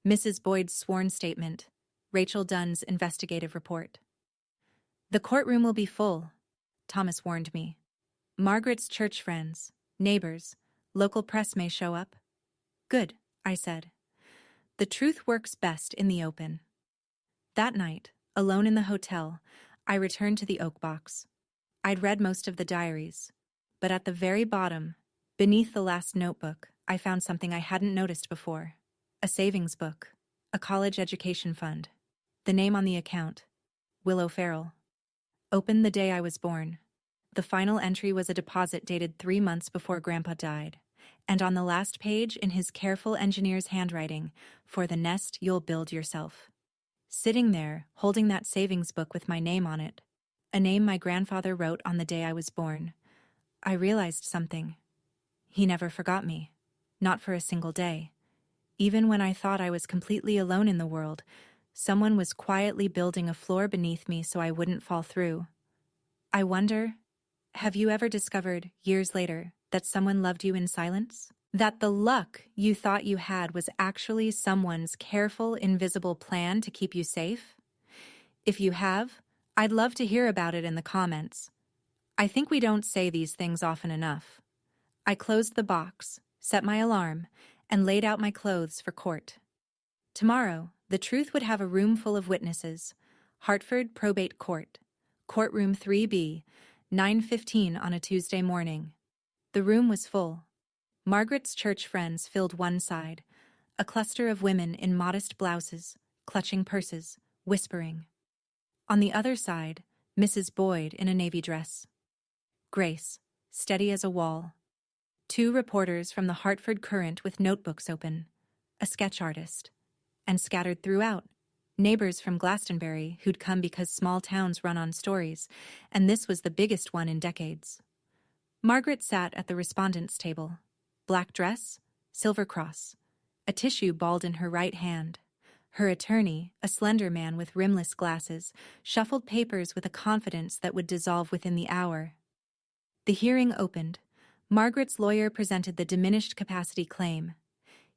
Mrs. Boyd's sworn statement, Rachel Dunn's investigative report. The courtroom will be full, Thomas warned me. Margaret's church friends, neighbors, local press may show up. Good, I said. The truth works best in the open. That night, alone in the hotel, I returned to the oak box. I'd read most of the diaries, but at the very bottom, beneath the last notebook, I found something I hadn't noticed before. A savings book, a college education fund. The name on the account, Willow Farrell. Opened the day I was born. The final entry was a deposit dated 3 months before Grandpa died, and on the last page, in his careful engineer's handwriting, for the nest you'll build yourself. Sitting there, holding that savings book with my name on it, a name my grandfather wrote on the day I was born, I realized something. He never forgot me. not for a single day. Even when I thought I was completely alone in the world, someone was quietly building a floor beneath me so I wouldn't fall through. I wonder, have you ever discovered, years later, that someone loved you in silence? That the luck you thought you had was actually someone's careful, invisible plan to keep you safe? If you have, I'd love to hear about it in the comments. I think we don't say these things often enough. I closed the box, set my alarm, and laid out my clothes for court. Tomorrow, the truth would have a room full of witnesses. Hartford Probate Court, Courtroom 3B, 9:15 on a Tuesday morning. The room was full. Margaret's church friends filled one side, a cluster of women in modest blouses, clutching purses, whispering. On the other side, Mrs. Boyd in a navy dress. Grace, steady as a wall. 2 reporters from the Hartford Courant with notebooks open, a sketch artist. And scattered throughout, neighbors from Glastonbury who'd come because small towns run on stories, and this was the biggest one in decades. Margaret sat at the respondents' table. Black dress, silver cross, a tissue balled in her right hand. Her attorney, a slender man with rimless glasses, shuffled papers with a confidence that would dissolve within the hour. The hearing opened. Margaret's lawyer presented the diminished capacity claim.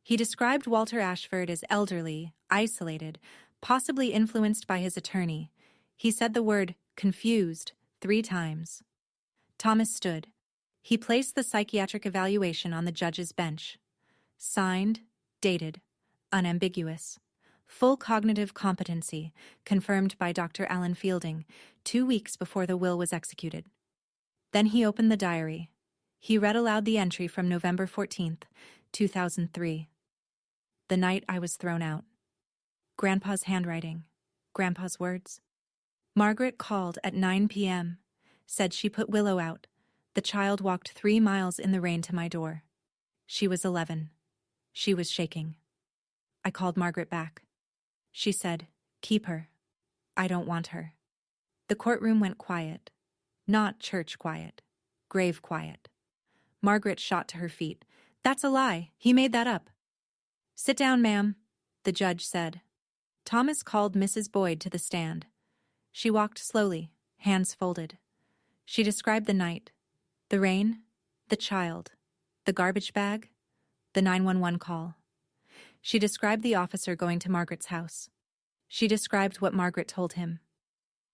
He described Walter Ashford as elderly, isolated, possibly influenced by his attorney. He said the word confused 3 times. Thomas stood. He placed the psychiatric evaluation on the judge's bench. Signed, dated, unambiguous. Full cognitive competency, confirmed by Dr. Alan Fielding, 2 weeks before the will was executed. Then he opened the diary. He read aloud the entry from November 14th, 2003. The night I was thrown out. Grandpa's handwriting. Grandpa's words. Margaret called at 9 p.m., said she put Willow out. The child walked 3 miles in the rain to my door. She was 11. She was shaking. I called Margaret back. She said, "Keep her. I don't want her." The courtroom went quiet. Not church quiet. Grave quiet. Margaret shot to her feet. "That's a lie. He made that up." "Sit down, ma'am," the judge said. Thomas called Mrs. Boyd to the stand. She walked slowly, hands folded. She described the night, the rain, the child, the garbage bag, the 911 call. She described the officer going to Margaret's house. She described what Margaret told him.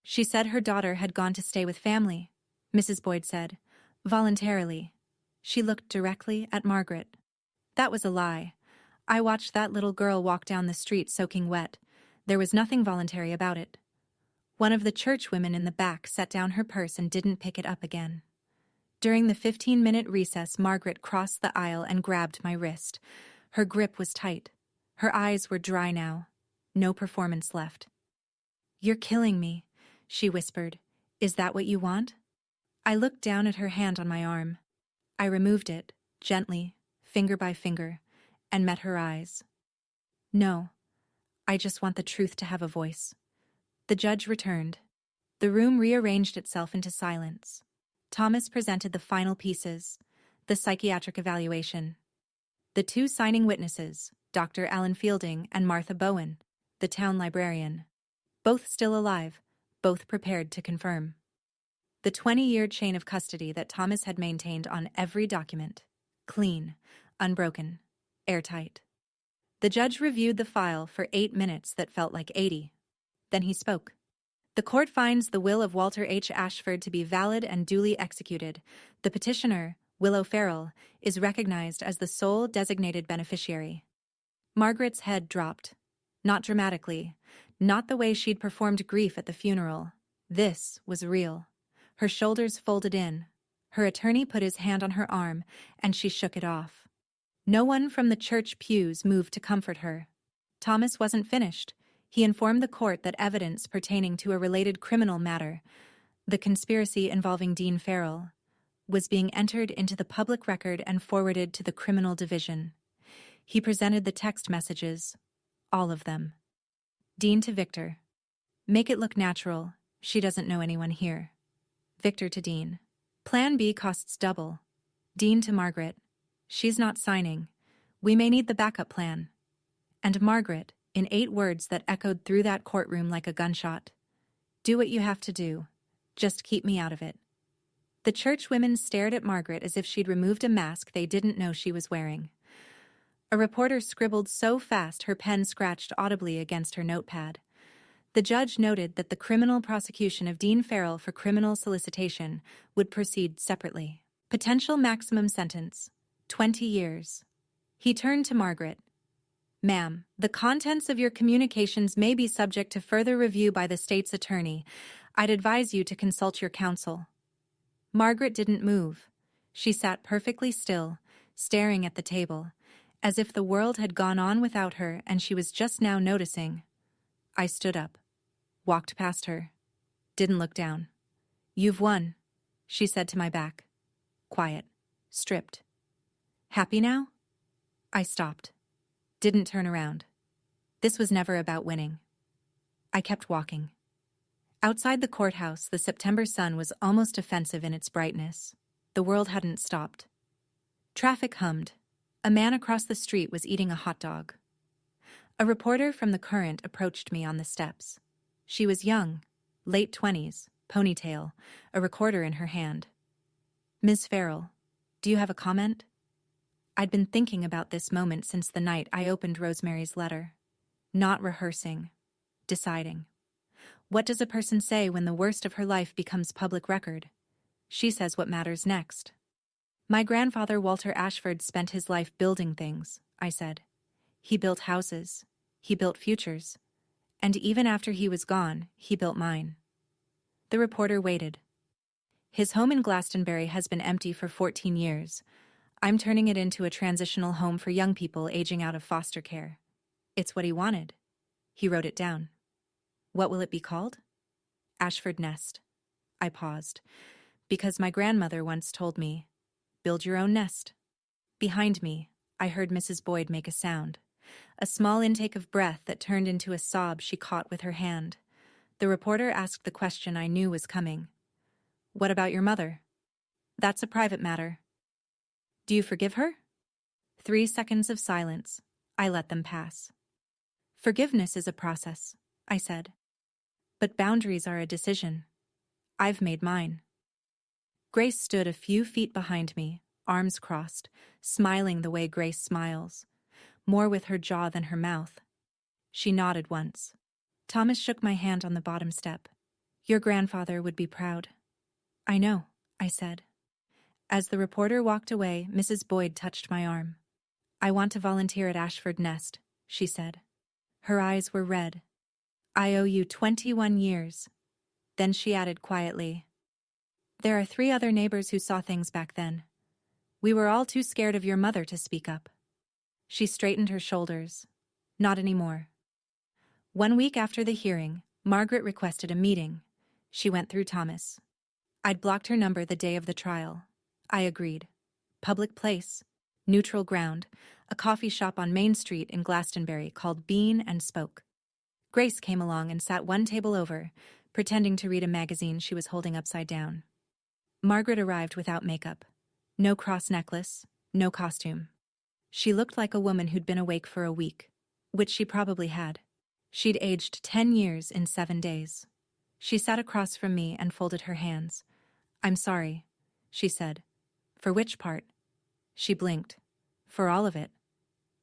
She said her daughter had gone to stay with family, Mrs. Boyd said, voluntarily. She looked directly at Margaret. That was a lie. I watched that little girl walk down the street soaking wet. There was nothing voluntary about it. One of the church women in the back set down her purse and didn't pick it up again. During the 15-minute recess, Margaret crossed the aisle and grabbed my wrist. Her grip was tight. Her eyes were dry now. No performance left. "You're killing me," she whispered. "Is that what you want?" I looked down at her hand on my arm. I removed it, gently, finger by finger, and met her eyes. "No, I just want the truth to have a voice." The judge returned. The room rearranged itself into silence. Thomas presented the final pieces, the psychiatric evaluation. The 2 signing witnesses, Dr. Alan Fielding and Martha Bowen, the town librarian. Both still alive, both prepared to confirm. The 20-year chain of custody that Thomas had maintained on every document. Clean, unbroken, airtight. The judge reviewed the file for 8 minutes that felt like 80. Then he spoke. "The court finds the will of Walter H. Ashford to be valid and duly executed. The petitioner, Willow Farrell, is recognized as the sole designated beneficiary." Margaret's head dropped. Not dramatically, not the way she'd performed grief at the funeral. This was real. Her shoulders folded in. Her attorney put his hand on her arm, and she shook it off. No one from the church pews moved to comfort her. Thomas wasn't finished. He informed the court that evidence pertaining to a related criminal matter, the conspiracy involving Dean Farrell, was being entered into the public record and forwarded to the criminal division. He presented the text messages, all of them. Dean to Victor. "Make it look natural. She doesn't know anyone here." Victor to Dean. "Plan B costs double." Dean to Margaret. "She's not signing. We may need the backup plan. And Margaret, in 8 words that echoed through that courtroom like a gunshot. Do what you have to do. Just keep me out of it. The church women stared at Margaret as if she'd removed a mask they didn't know she was wearing. A reporter scribbled so fast her pen scratched audibly against her notepad. The judge noted that the criminal prosecution of Dean Farrell for criminal solicitation would proceed separately. Potential maximum sentence, 20 years. He turned to Margaret. Ma'am, the contents of your communications may be subject to further review by the state's attorney. I'd advise you to consult your counsel. Margaret didn't move. She sat perfectly still, staring at the table, as if the world had gone on without her and she was just now noticing. I stood up, walked past her, didn't look down. You've won, she said to my back. Quiet, stripped. Happy now? I stopped. Didn't turn around. This was never about winning. I kept walking. Outside the courthouse, the September sun was almost offensive in its brightness. The world hadn't stopped. Traffic hummed. A man across the street was eating a hot dog. A reporter from the Current approached me on the steps. She was young, late 20s, ponytail, a recorder in her hand. Ms. Farrell, do you have a comment? I'd been thinking about this moment since the night I opened Rosemary's letter. Not rehearsing. Deciding. What does a person say when the worst of her life becomes public record? She says what matters next. My grandfather Walter Ashford spent his life building things, I said. He built houses. He built futures. And even after he was gone, he built mine. The reporter waited. His home in Glastonbury has been empty for 14 years. I'm turning it into a transitional home for young people aging out of foster care. It's what he wanted. He wrote it down. What will it be called? Ashford Nest. I paused, because my grandmother once told me, build your own nest. Behind me, I heard Mrs. Boyd make a sound, a small intake of breath that turned into a sob she caught with her hand. The reporter asked the question I knew was coming. What about your mother? That's a private matter. Do you forgive her? 3 seconds of silence. I let them pass. Forgiveness is a process, I said. But boundaries are a decision. I've made mine. Grace stood a few feet behind me, arms crossed, smiling the way Grace smiles, more with her jaw than her mouth. She nodded once. Thomas shook my hand on the bottom step. Your grandfather would be proud. I know, I said. As the reporter walked away, Mrs. Boyd touched my arm. I want to volunteer at Ashford Nest, she said. Her eyes were red. I owe you 21 years. Then she added quietly, there are 3 other neighbors who saw things back then. We were all too scared of your mother to speak up. She straightened her shoulders. Not anymore. 1 week after the hearing, Margaret requested a meeting. She went through Thomas. I'd blocked her number the day of the trial. I agreed. Public place, neutral ground, a coffee shop on Main Street in Glastonbury called Bean and Spoke. Grace came along and sat 1 table over, pretending to read a magazine she was holding upside down. Margaret arrived without makeup. No cross necklace, no costume. She looked like a woman who'd been awake for a week, which she probably had. She'd aged 10 years in 7 days. She sat across from me and folded her hands. I'm sorry, she said. For which part? She blinked. For all of it.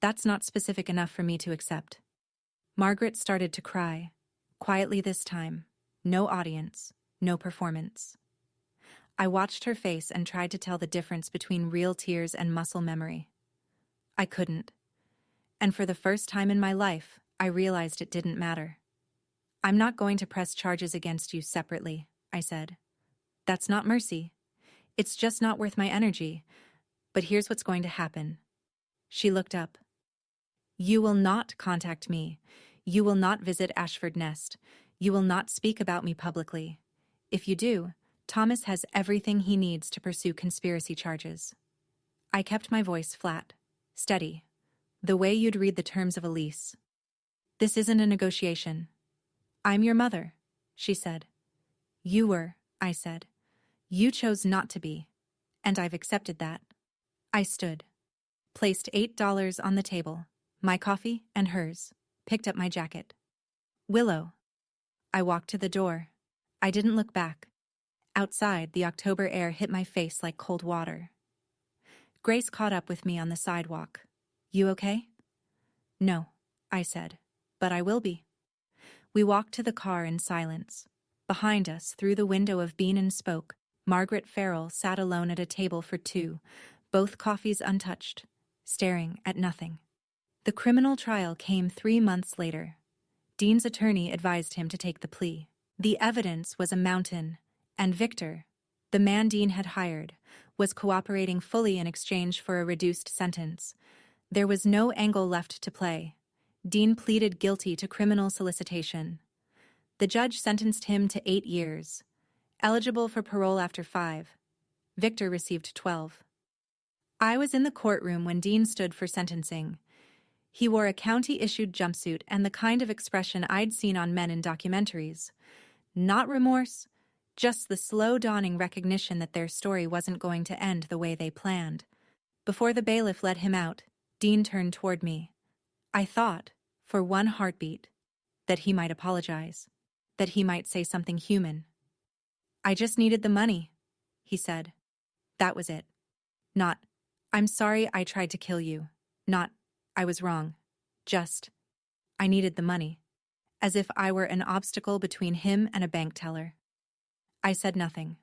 That's not specific enough for me to accept. Margaret started to cry. Quietly this time. No audience. No performance. I watched her face and tried to tell the difference between real tears and muscle memory. I couldn't. And for the first time in my life, I realized it didn't matter. I'm not going to press charges against you separately, I said. That's not mercy. It's just not worth my energy. But here's what's going to happen. She looked up. You will not contact me. You will not visit Ashford Nest. You will not speak about me publicly. If you do, Thomas has everything he needs to pursue conspiracy charges. I kept my voice flat, steady, the way you'd read the terms of a lease. This isn't a negotiation. I'm your mother, she said. You were, I said. You chose not to be, and I've accepted that. I stood. placed $8 on the table, my coffee and hers, picked up my jacket. Willow. I walked to the door. I didn't look back. Outside, the October air hit my face like cold water. Grace caught up with me on the sidewalk. You okay? No, I said, but I will be. We walked to the car in silence. Behind us, through the window of Bean and Spoke, Margaret Farrell sat alone at a table for two, both coffees untouched, staring at nothing. The criminal trial came 3 months later. Dean's attorney advised him to take the plea. The evidence was a mountain, and Victor, the man Dean had hired, was cooperating fully in exchange for a reduced sentence. There was no angle left to play. Dean pleaded guilty to criminal solicitation. The judge sentenced him to 8 years. Eligible for parole after 5. Victor received 12. I was in the courtroom when Dean stood for sentencing. He wore a county-issued jumpsuit and the kind of expression I'd seen on men in documentaries. Not remorse, just the slow dawning recognition that their story wasn't going to end the way they planned. Before the bailiff let him out, Dean turned toward me. I thought, for one heartbeat, that he might apologize, that he might say something human. I just needed the money, he said. That was it. Not, I'm sorry I tried to kill you. Not, I was wrong. Just, I needed the money. As if I were an obstacle between him and a bank teller. I said nothing.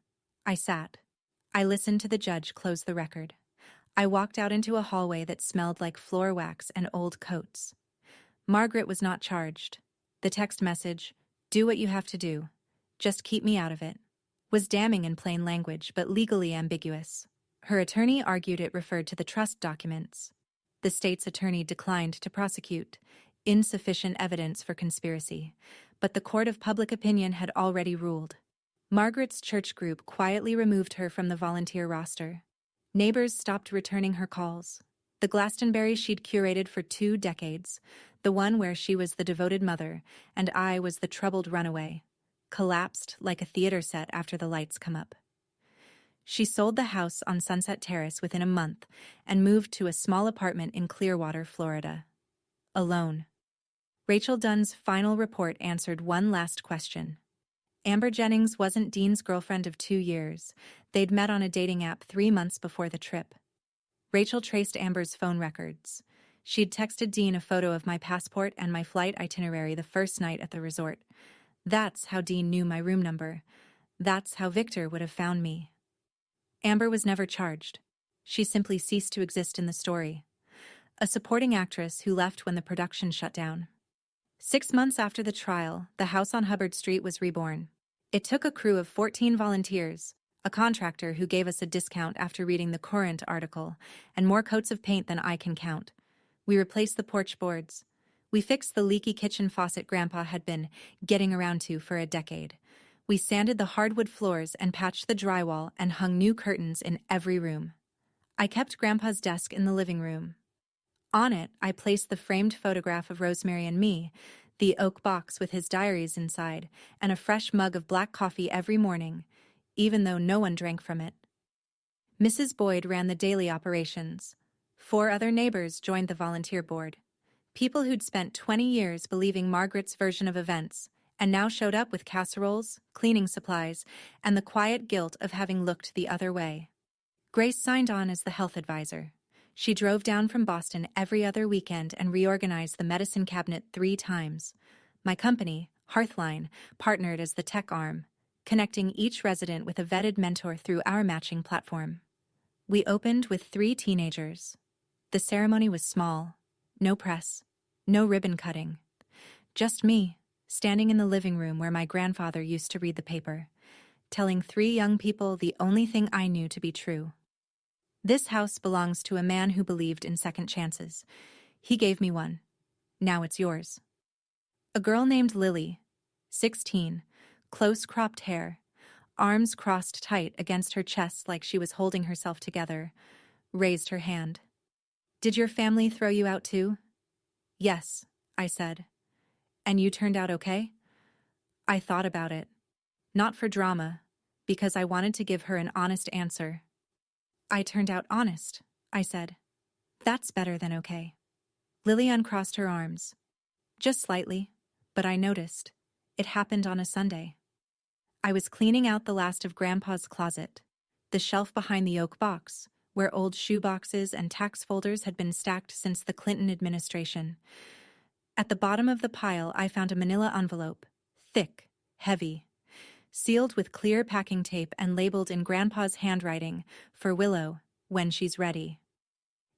I sat. I listened to the judge close the record. I walked out into a hallway that smelled like floor wax and old coats. Margaret was not charged. The text message, "Do what you have to do. Just keep me out of it," was damning in plain language but legally ambiguous. Her attorney argued it referred to the trust documents. The state's attorney declined to prosecute. Insufficient evidence for conspiracy. But the court of public opinion had already ruled. Margaret's church group quietly removed her from the volunteer roster. Neighbors stopped returning her calls. The Glastonbury she'd curated for 2 decades, the one where she was the devoted mother and I was the troubled runaway, collapsed like a theater set after the lights come up. She sold the house on Sunset Terrace within a month and moved to a small apartment in Clearwater, Florida. Alone. Rachel Dunn's final report answered one last question. Amber Jennings wasn't Dean's girlfriend of 2 years. They'd met on a dating app 3 months before the trip. Rachel traced Amber's phone records. She'd texted Dean a photo of my passport and my flight itinerary the first night at the resort. That's how Dean knew my room number. That's how Victor would have found me. Amber was never charged. She simply ceased to exist in the story. A supporting actress who left when the production shut down. 6 months after the trial, the house on Hubbard Street was reborn. It took a crew of 14 volunteers, a contractor who gave us a discount after reading the Current article, and more coats of paint than I can count. We replaced the porch boards. We fixed the leaky kitchen faucet Grandpa had been getting around to for a decade. We sanded the hardwood floors and patched the drywall and hung new curtains in every room. I kept Grandpa's desk in the living room. On it, I placed the framed photograph of Rosemary and me, the oak box with his diaries inside, and a fresh mug of black coffee every morning, even though no one drank from it. Mrs. Boyd ran the daily operations. 4 other neighbors joined the volunteer board. People who'd spent 20 years believing Margaret's version of events, and now showed up with casseroles, cleaning supplies, and the quiet guilt of having looked the other way. Grace signed on as the health advisor. She drove down from Boston every other weekend and reorganized the medicine cabinet 3 times. My company, Hearthline, partnered as the tech arm, connecting each resident with a vetted mentor through our matching platform. We opened with 3 teenagers. The ceremony was small. No press. No ribbon cutting. Just me, standing in the living room where my grandfather used to read the paper, telling 3 young people the only thing I knew to be true. This house belongs to a man who believed in second chances. He gave me one. Now it's yours. A girl named Lily, 16, close-cropped hair, arms crossed tight against her chest like she was holding herself together, raised her hand. "Did your family throw you out too?" "Yes," I said. "And you turned out okay?" I thought about it. Not for drama, because I wanted to give her an honest answer. "I turned out honest," I said. That's better than okay. Lily uncrossed her arms. Just slightly, but I noticed. It happened on a Sunday. I was cleaning out the last of Grandpa's closet, the shelf behind the oak box, where old shoe boxes and tax folders had been stacked since the Clinton administration. At the bottom of the pile, I found a manila envelope, thick, heavy, sealed with clear packing tape and labeled in Grandpa's handwriting, "For Willow, when she's ready."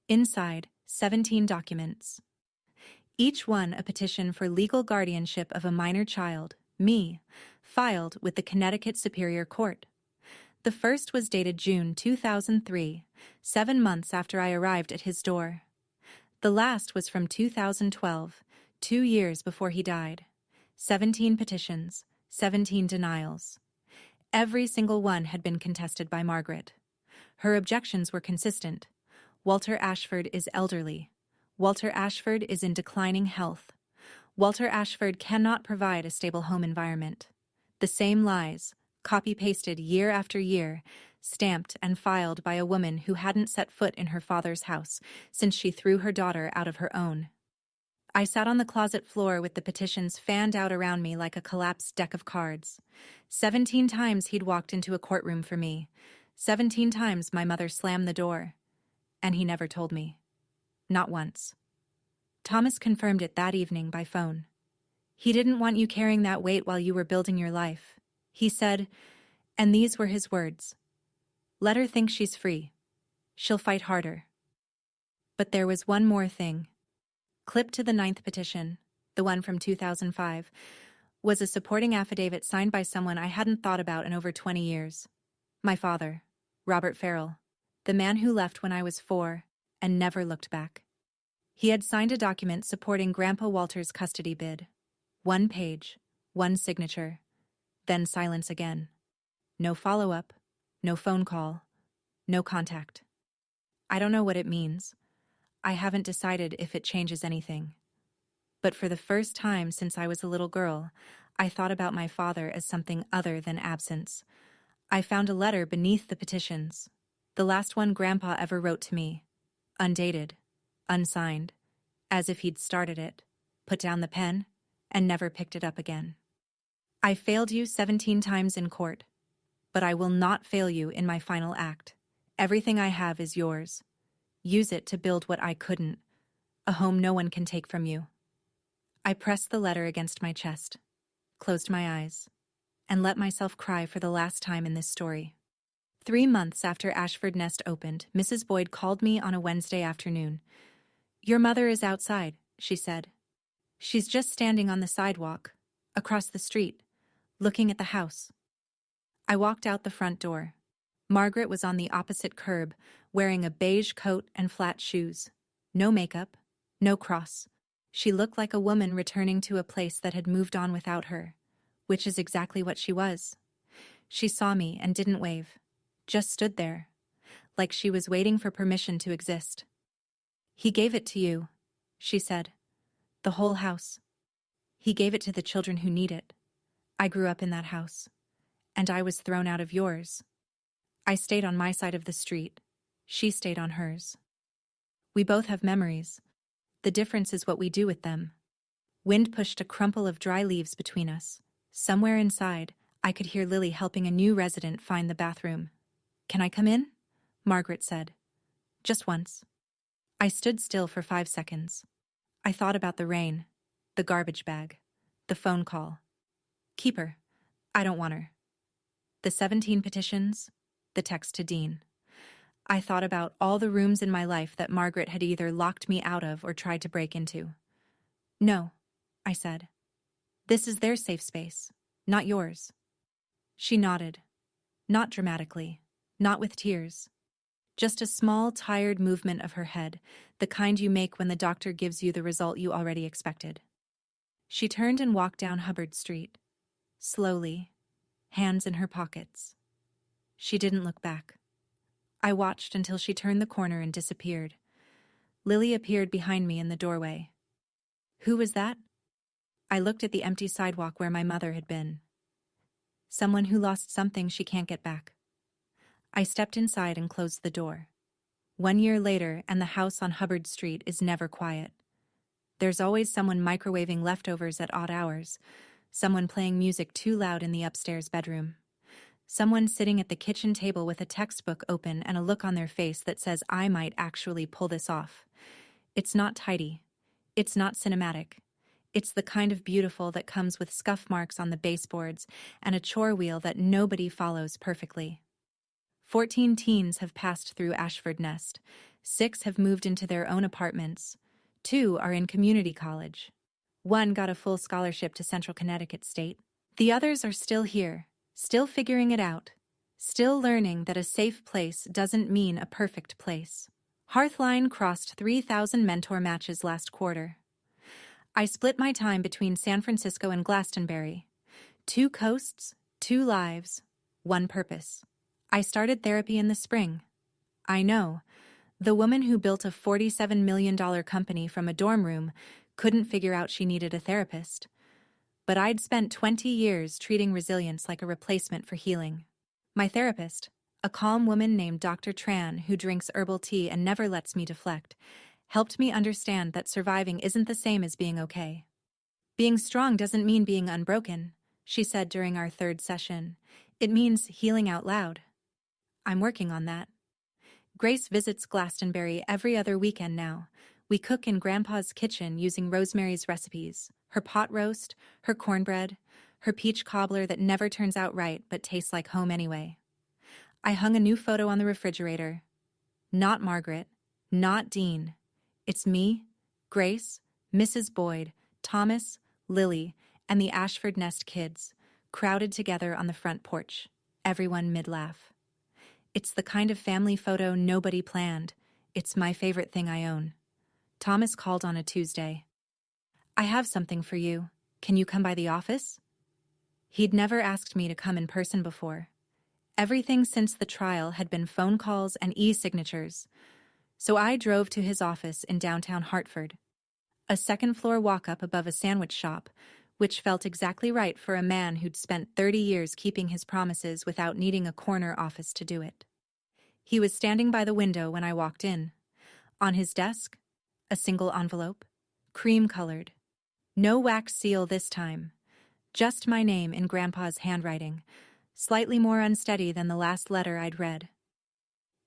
Inside, 17 documents. Each one a petition for legal guardianship of a minor child, me, filed with the Connecticut Superior Court. The first was dated June 2003, 7 months after I arrived at his door. The last was from 2012, 2 years before he died. 17 petitions, 17 denials. Every single one had been contested by Margaret. Her objections were consistent. Walter Ashford is elderly. Walter Ashford is in declining health. Walter Ashford cannot provide a stable home environment. The same lies, copy-pasted year after year, stamped and filed by a woman who hadn't set foot in her father's house since she threw her daughter out of her own. I sat on the closet floor with the petitions fanned out around me like a collapsed deck of cards. 17 times he'd walked into a courtroom for me. 17 times my mother slammed the door. And he never told me. Not once. Thomas confirmed it that evening by phone. He didn't want you carrying that weight while you were building your life. He said, and these were his words, "Let her think she's free. She'll fight harder." But there was one more thing. Clipped to the 9th petition, the one from 2005, was a supporting affidavit signed by someone I hadn't thought about in over 20 years. My father, Robert Farrell, the man who left when I was 4 and never looked back. He had signed a document supporting Grandpa Walter's custody bid. 1 page, 1 signature, then silence again. No follow-up, no phone call, no contact. I don't know what it means. I haven't decided if it changes anything. But for the first time since I was a little girl, I thought about my father as something other than absence. I found a letter beneath the petitions, the last one Grandpa ever wrote to me, undated, unsigned, as if he'd started it, put down the pen, and never picked it up again. I failed you 17 times in court, but I will not fail you in my final act. Everything I have is yours. Use it to build what I couldn't, a home no one can take from you. I pressed the letter against my chest, closed my eyes, and let myself cry for the last time in this story. 3 months after Ashford Nest opened, Mrs. Boyd called me on a Wednesday afternoon. "Your mother is outside," she said. "She's just standing on the sidewalk, across the street, looking at the house." I walked out the front door. Margaret was on the opposite curb, wearing a beige coat and flat shoes. No makeup, no cross. She looked like a woman returning to a place that had moved on without her, which is exactly what she was. She saw me and didn't wave, just stood there, like she was waiting for permission to exist. "He gave it to you," she said. "The whole house. He gave it to the children who need it. I grew up in that house, and I was thrown out of yours. I stayed on my side of the street. She stayed on hers. We both have memories. The difference is what we do with them." Wind pushed a crumple of dry leaves between us. Somewhere inside, I could hear Lily helping a new resident find the bathroom. "Can I come in?" Margaret said. "Just once." I stood still for 5 seconds. I thought about the rain, the garbage bag, the phone call. Keep her. I don't want her. The 17 petitions, the text to Dean. I thought about all the rooms in my life that Margaret had either locked me out of or tried to break into. "No," I said. "This is their safe space, not yours." She nodded. Not dramatically, not with tears. Just a small, tired movement of her head, the kind you make when the doctor gives you the result you already expected. She turned and walked down Hubbard Street. Slowly, hands in her pockets. She didn't look back. I watched until she turned the corner and disappeared. Lily appeared behind me in the doorway. "Who was that?" I looked at the empty sidewalk where my mother had been. "Someone who lost something she can't get back." I stepped inside and closed the door. 1 year later, and the house on Hubbard Street is never quiet. There's always someone microwaving leftovers at odd hours, someone playing music too loud in the upstairs bedroom, someone sitting at the kitchen table with a textbook open and a look on their face that says, I might actually pull this off. It's not tidy. It's not cinematic. It's the kind of beautiful that comes with scuff marks on the baseboards and a chore wheel that nobody follows perfectly. 14 teens have passed through Ashford Nest. 6 have moved into their own apartments. 2 are in community college. 1 got a full scholarship to Central Connecticut State. The others are still here, still figuring it out, still learning that a safe place doesn't mean a perfect place. Hearthline crossed 3,000 mentor matches last quarter. I split my time between San Francisco and Glastonbury. 2 coasts, 2 lives, 1 purpose. I started therapy in the spring. I know, the woman who built a $47 million company from a dorm room couldn't figure out she needed a therapist. But I'd spent 20 years treating resilience like a replacement for healing. My therapist, a calm woman named Dr. Tran who drinks herbal tea and never lets me deflect, helped me understand that surviving isn't the same as being okay. Being strong doesn't mean being unbroken, she said during our 3rd session. It means healing out loud. I'm working on that. Grace visits Glastonbury every other weekend now. We cook in Grandpa's kitchen using Rosemary's recipes, her pot roast, her cornbread, her peach cobbler that never turns out right but tastes like home anyway. I hung a new photo on the refrigerator. Not Margaret, not Dean. It's me, Grace, Mrs. Boyd, Thomas, Lily, and the Ashford Nest kids, crowded together on the front porch, everyone mid-laugh. It's the kind of family photo nobody planned. It's my favorite thing I own. Thomas called on a Tuesday. I have something for you. Can you come by the office? He'd never asked me to come in person before. Everything since the trial had been phone calls and e-signatures. So I drove to his office in downtown Hartford. A 2nd-floor walk-up above a sandwich shop, which felt exactly right for a man who'd spent 30 years keeping his promises without needing a corner office to do it. He was standing by the window when I walked in. On his desk, a single envelope, cream-colored. No wax seal this time. Just my name in Grandpa's handwriting, slightly more unsteady than the last letter I'd read.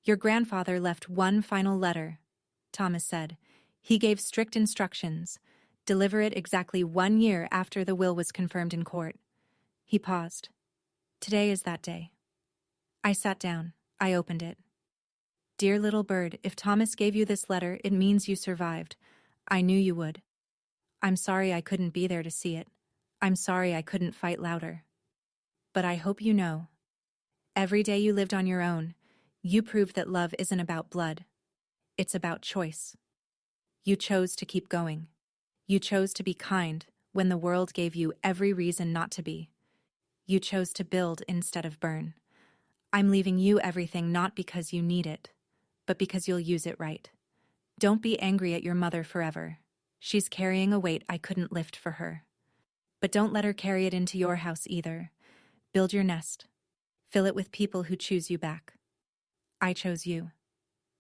Your grandfather left one final letter, Thomas said. He gave strict instructions. Deliver it exactly 1 year after the will was confirmed in court. He paused. Today is that day. I sat down. I opened it. Dear little bird, if Thomas gave you this letter, it means you survived. I knew you would. I'm sorry I couldn't be there to see it. I'm sorry I couldn't fight louder. But I hope you know. Every day you lived on your own, you proved that love isn't about blood. It's about choice. You chose to keep going. You chose to be kind when the world gave you every reason not to be. You chose to build instead of burn. I'm leaving you everything not because you need it, but because you'll use it right. Don't be angry at your mother forever. She's carrying a weight I couldn't lift for her. But don't let her carry it into your house either. Build your nest. Fill it with people who choose you back. I chose you.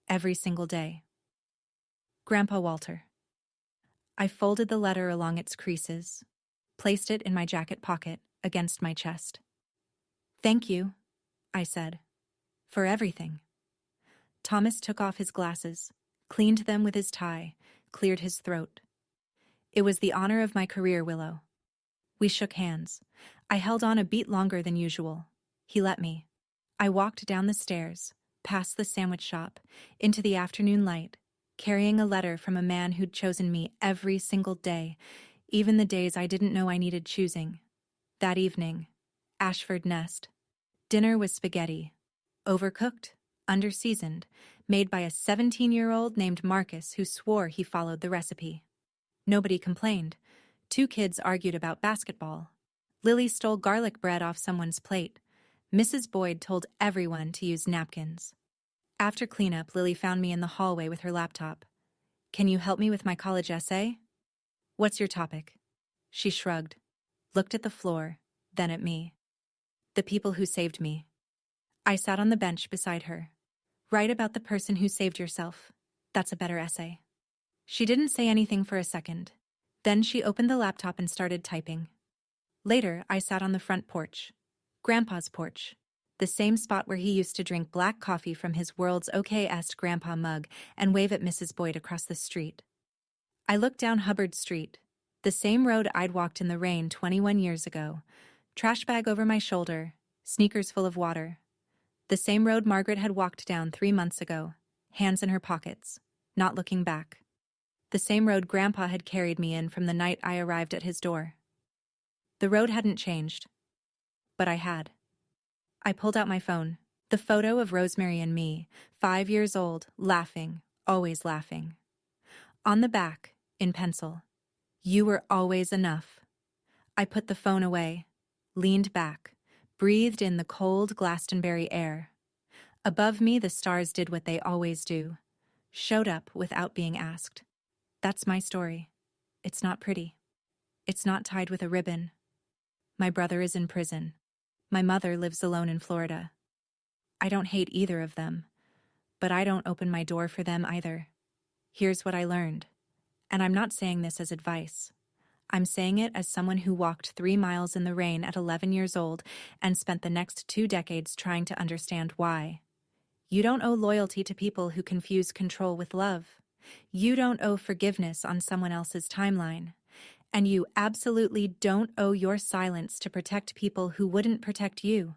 Every single day. Grandpa Walter. I folded the letter along its creases, placed it in my jacket pocket against my chest. Thank you, I said, for everything. Thomas took off his glasses, cleaned them with his tie, cleared his throat. It was the honor of my career, Willow. We shook hands. I held on a beat longer than usual. He let me. I walked down the stairs, past the sandwich shop, into the afternoon light, carrying a letter from a man who'd chosen me every single day, even the days I didn't know I needed choosing. That evening, Ashford Nest. Dinner was spaghetti. Overcooked, underseasoned, made by a 17-year-old named Marcus who swore he followed the recipe. Nobody complained. 2 kids argued about basketball. Lily stole garlic bread off someone's plate. Mrs. Boyd told everyone to use napkins. After cleanup, Lily found me in the hallway with her laptop. Can you help me with my college essay? What's your topic? She shrugged, looked at the floor, then at me. The people who saved me. I sat on the bench beside her. Write about the person who saved yourself. That's a better essay. She didn't say anything for a second. Then she opened the laptop and started typing. Later, I sat on the front porch. Grandpa's porch. The same spot where he used to drink black coffee from his world's okayest grandpa mug and wave at Mrs. Boyd across the street. I looked down Hubbard Street, the same road I'd walked in the rain 21 years ago, trash bag over my shoulder, sneakers full of water. The same road Margaret had walked down 3 months ago, hands in her pockets, not looking back. The same road Grandpa had carried me in from the night I arrived at his door. The road hadn't changed, but I had. I pulled out my phone, the photo of Rosemary and me, 5 years old, laughing, always laughing. On the back, in pencil, "You were always enough." I put the phone away, leaned back, breathed in the cold Glastonbury air. Above me, the stars did what they always do, showed up without being asked. That's my story. It's not pretty. It's not tied with a ribbon. My brother is in prison. My mother lives alone in Florida. I don't hate either of them, but I don't open my door for them either. Here's what I learned. And I'm not saying this as advice. I'm saying it as someone who walked 3 miles in the rain at 11 years old and spent the next 2 decades trying to understand why. You don't owe loyalty to people who confuse control with love. You don't owe forgiveness on someone else's timeline. And you absolutely don't owe your silence to protect people who wouldn't protect you.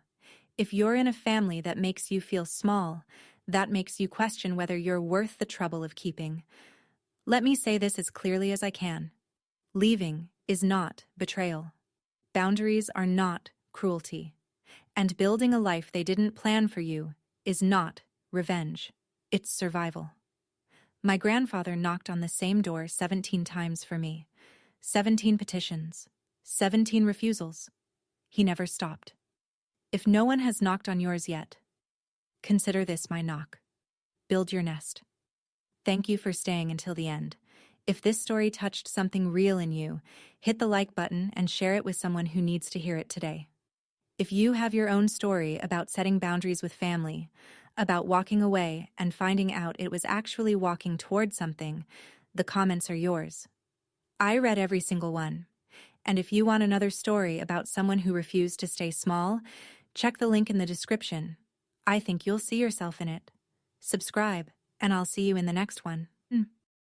If you're in a family that makes you feel small, that makes you question whether you're worth the trouble of keeping. Let me say this as clearly as I can. Leaving is not betrayal. Boundaries are not cruelty. And building a life they didn't plan for you is not revenge. It's survival. My grandfather knocked on the same door 17 times for me. 17 petitions. 17 refusals. He never stopped. If no one has knocked on yours yet, consider this my knock. Build your nest. Thank you for staying until the end. If this story touched something real in you, hit the like button and share it with someone who needs to hear it today. If you have your own story about setting boundaries with family, about walking away and finding out it was actually walking toward something, the comments are yours. I read every single one. And if you want another story about someone who refused to stay small, check the link in the description. I think you'll see yourself in it. Subscribe, and I'll see you in the next one.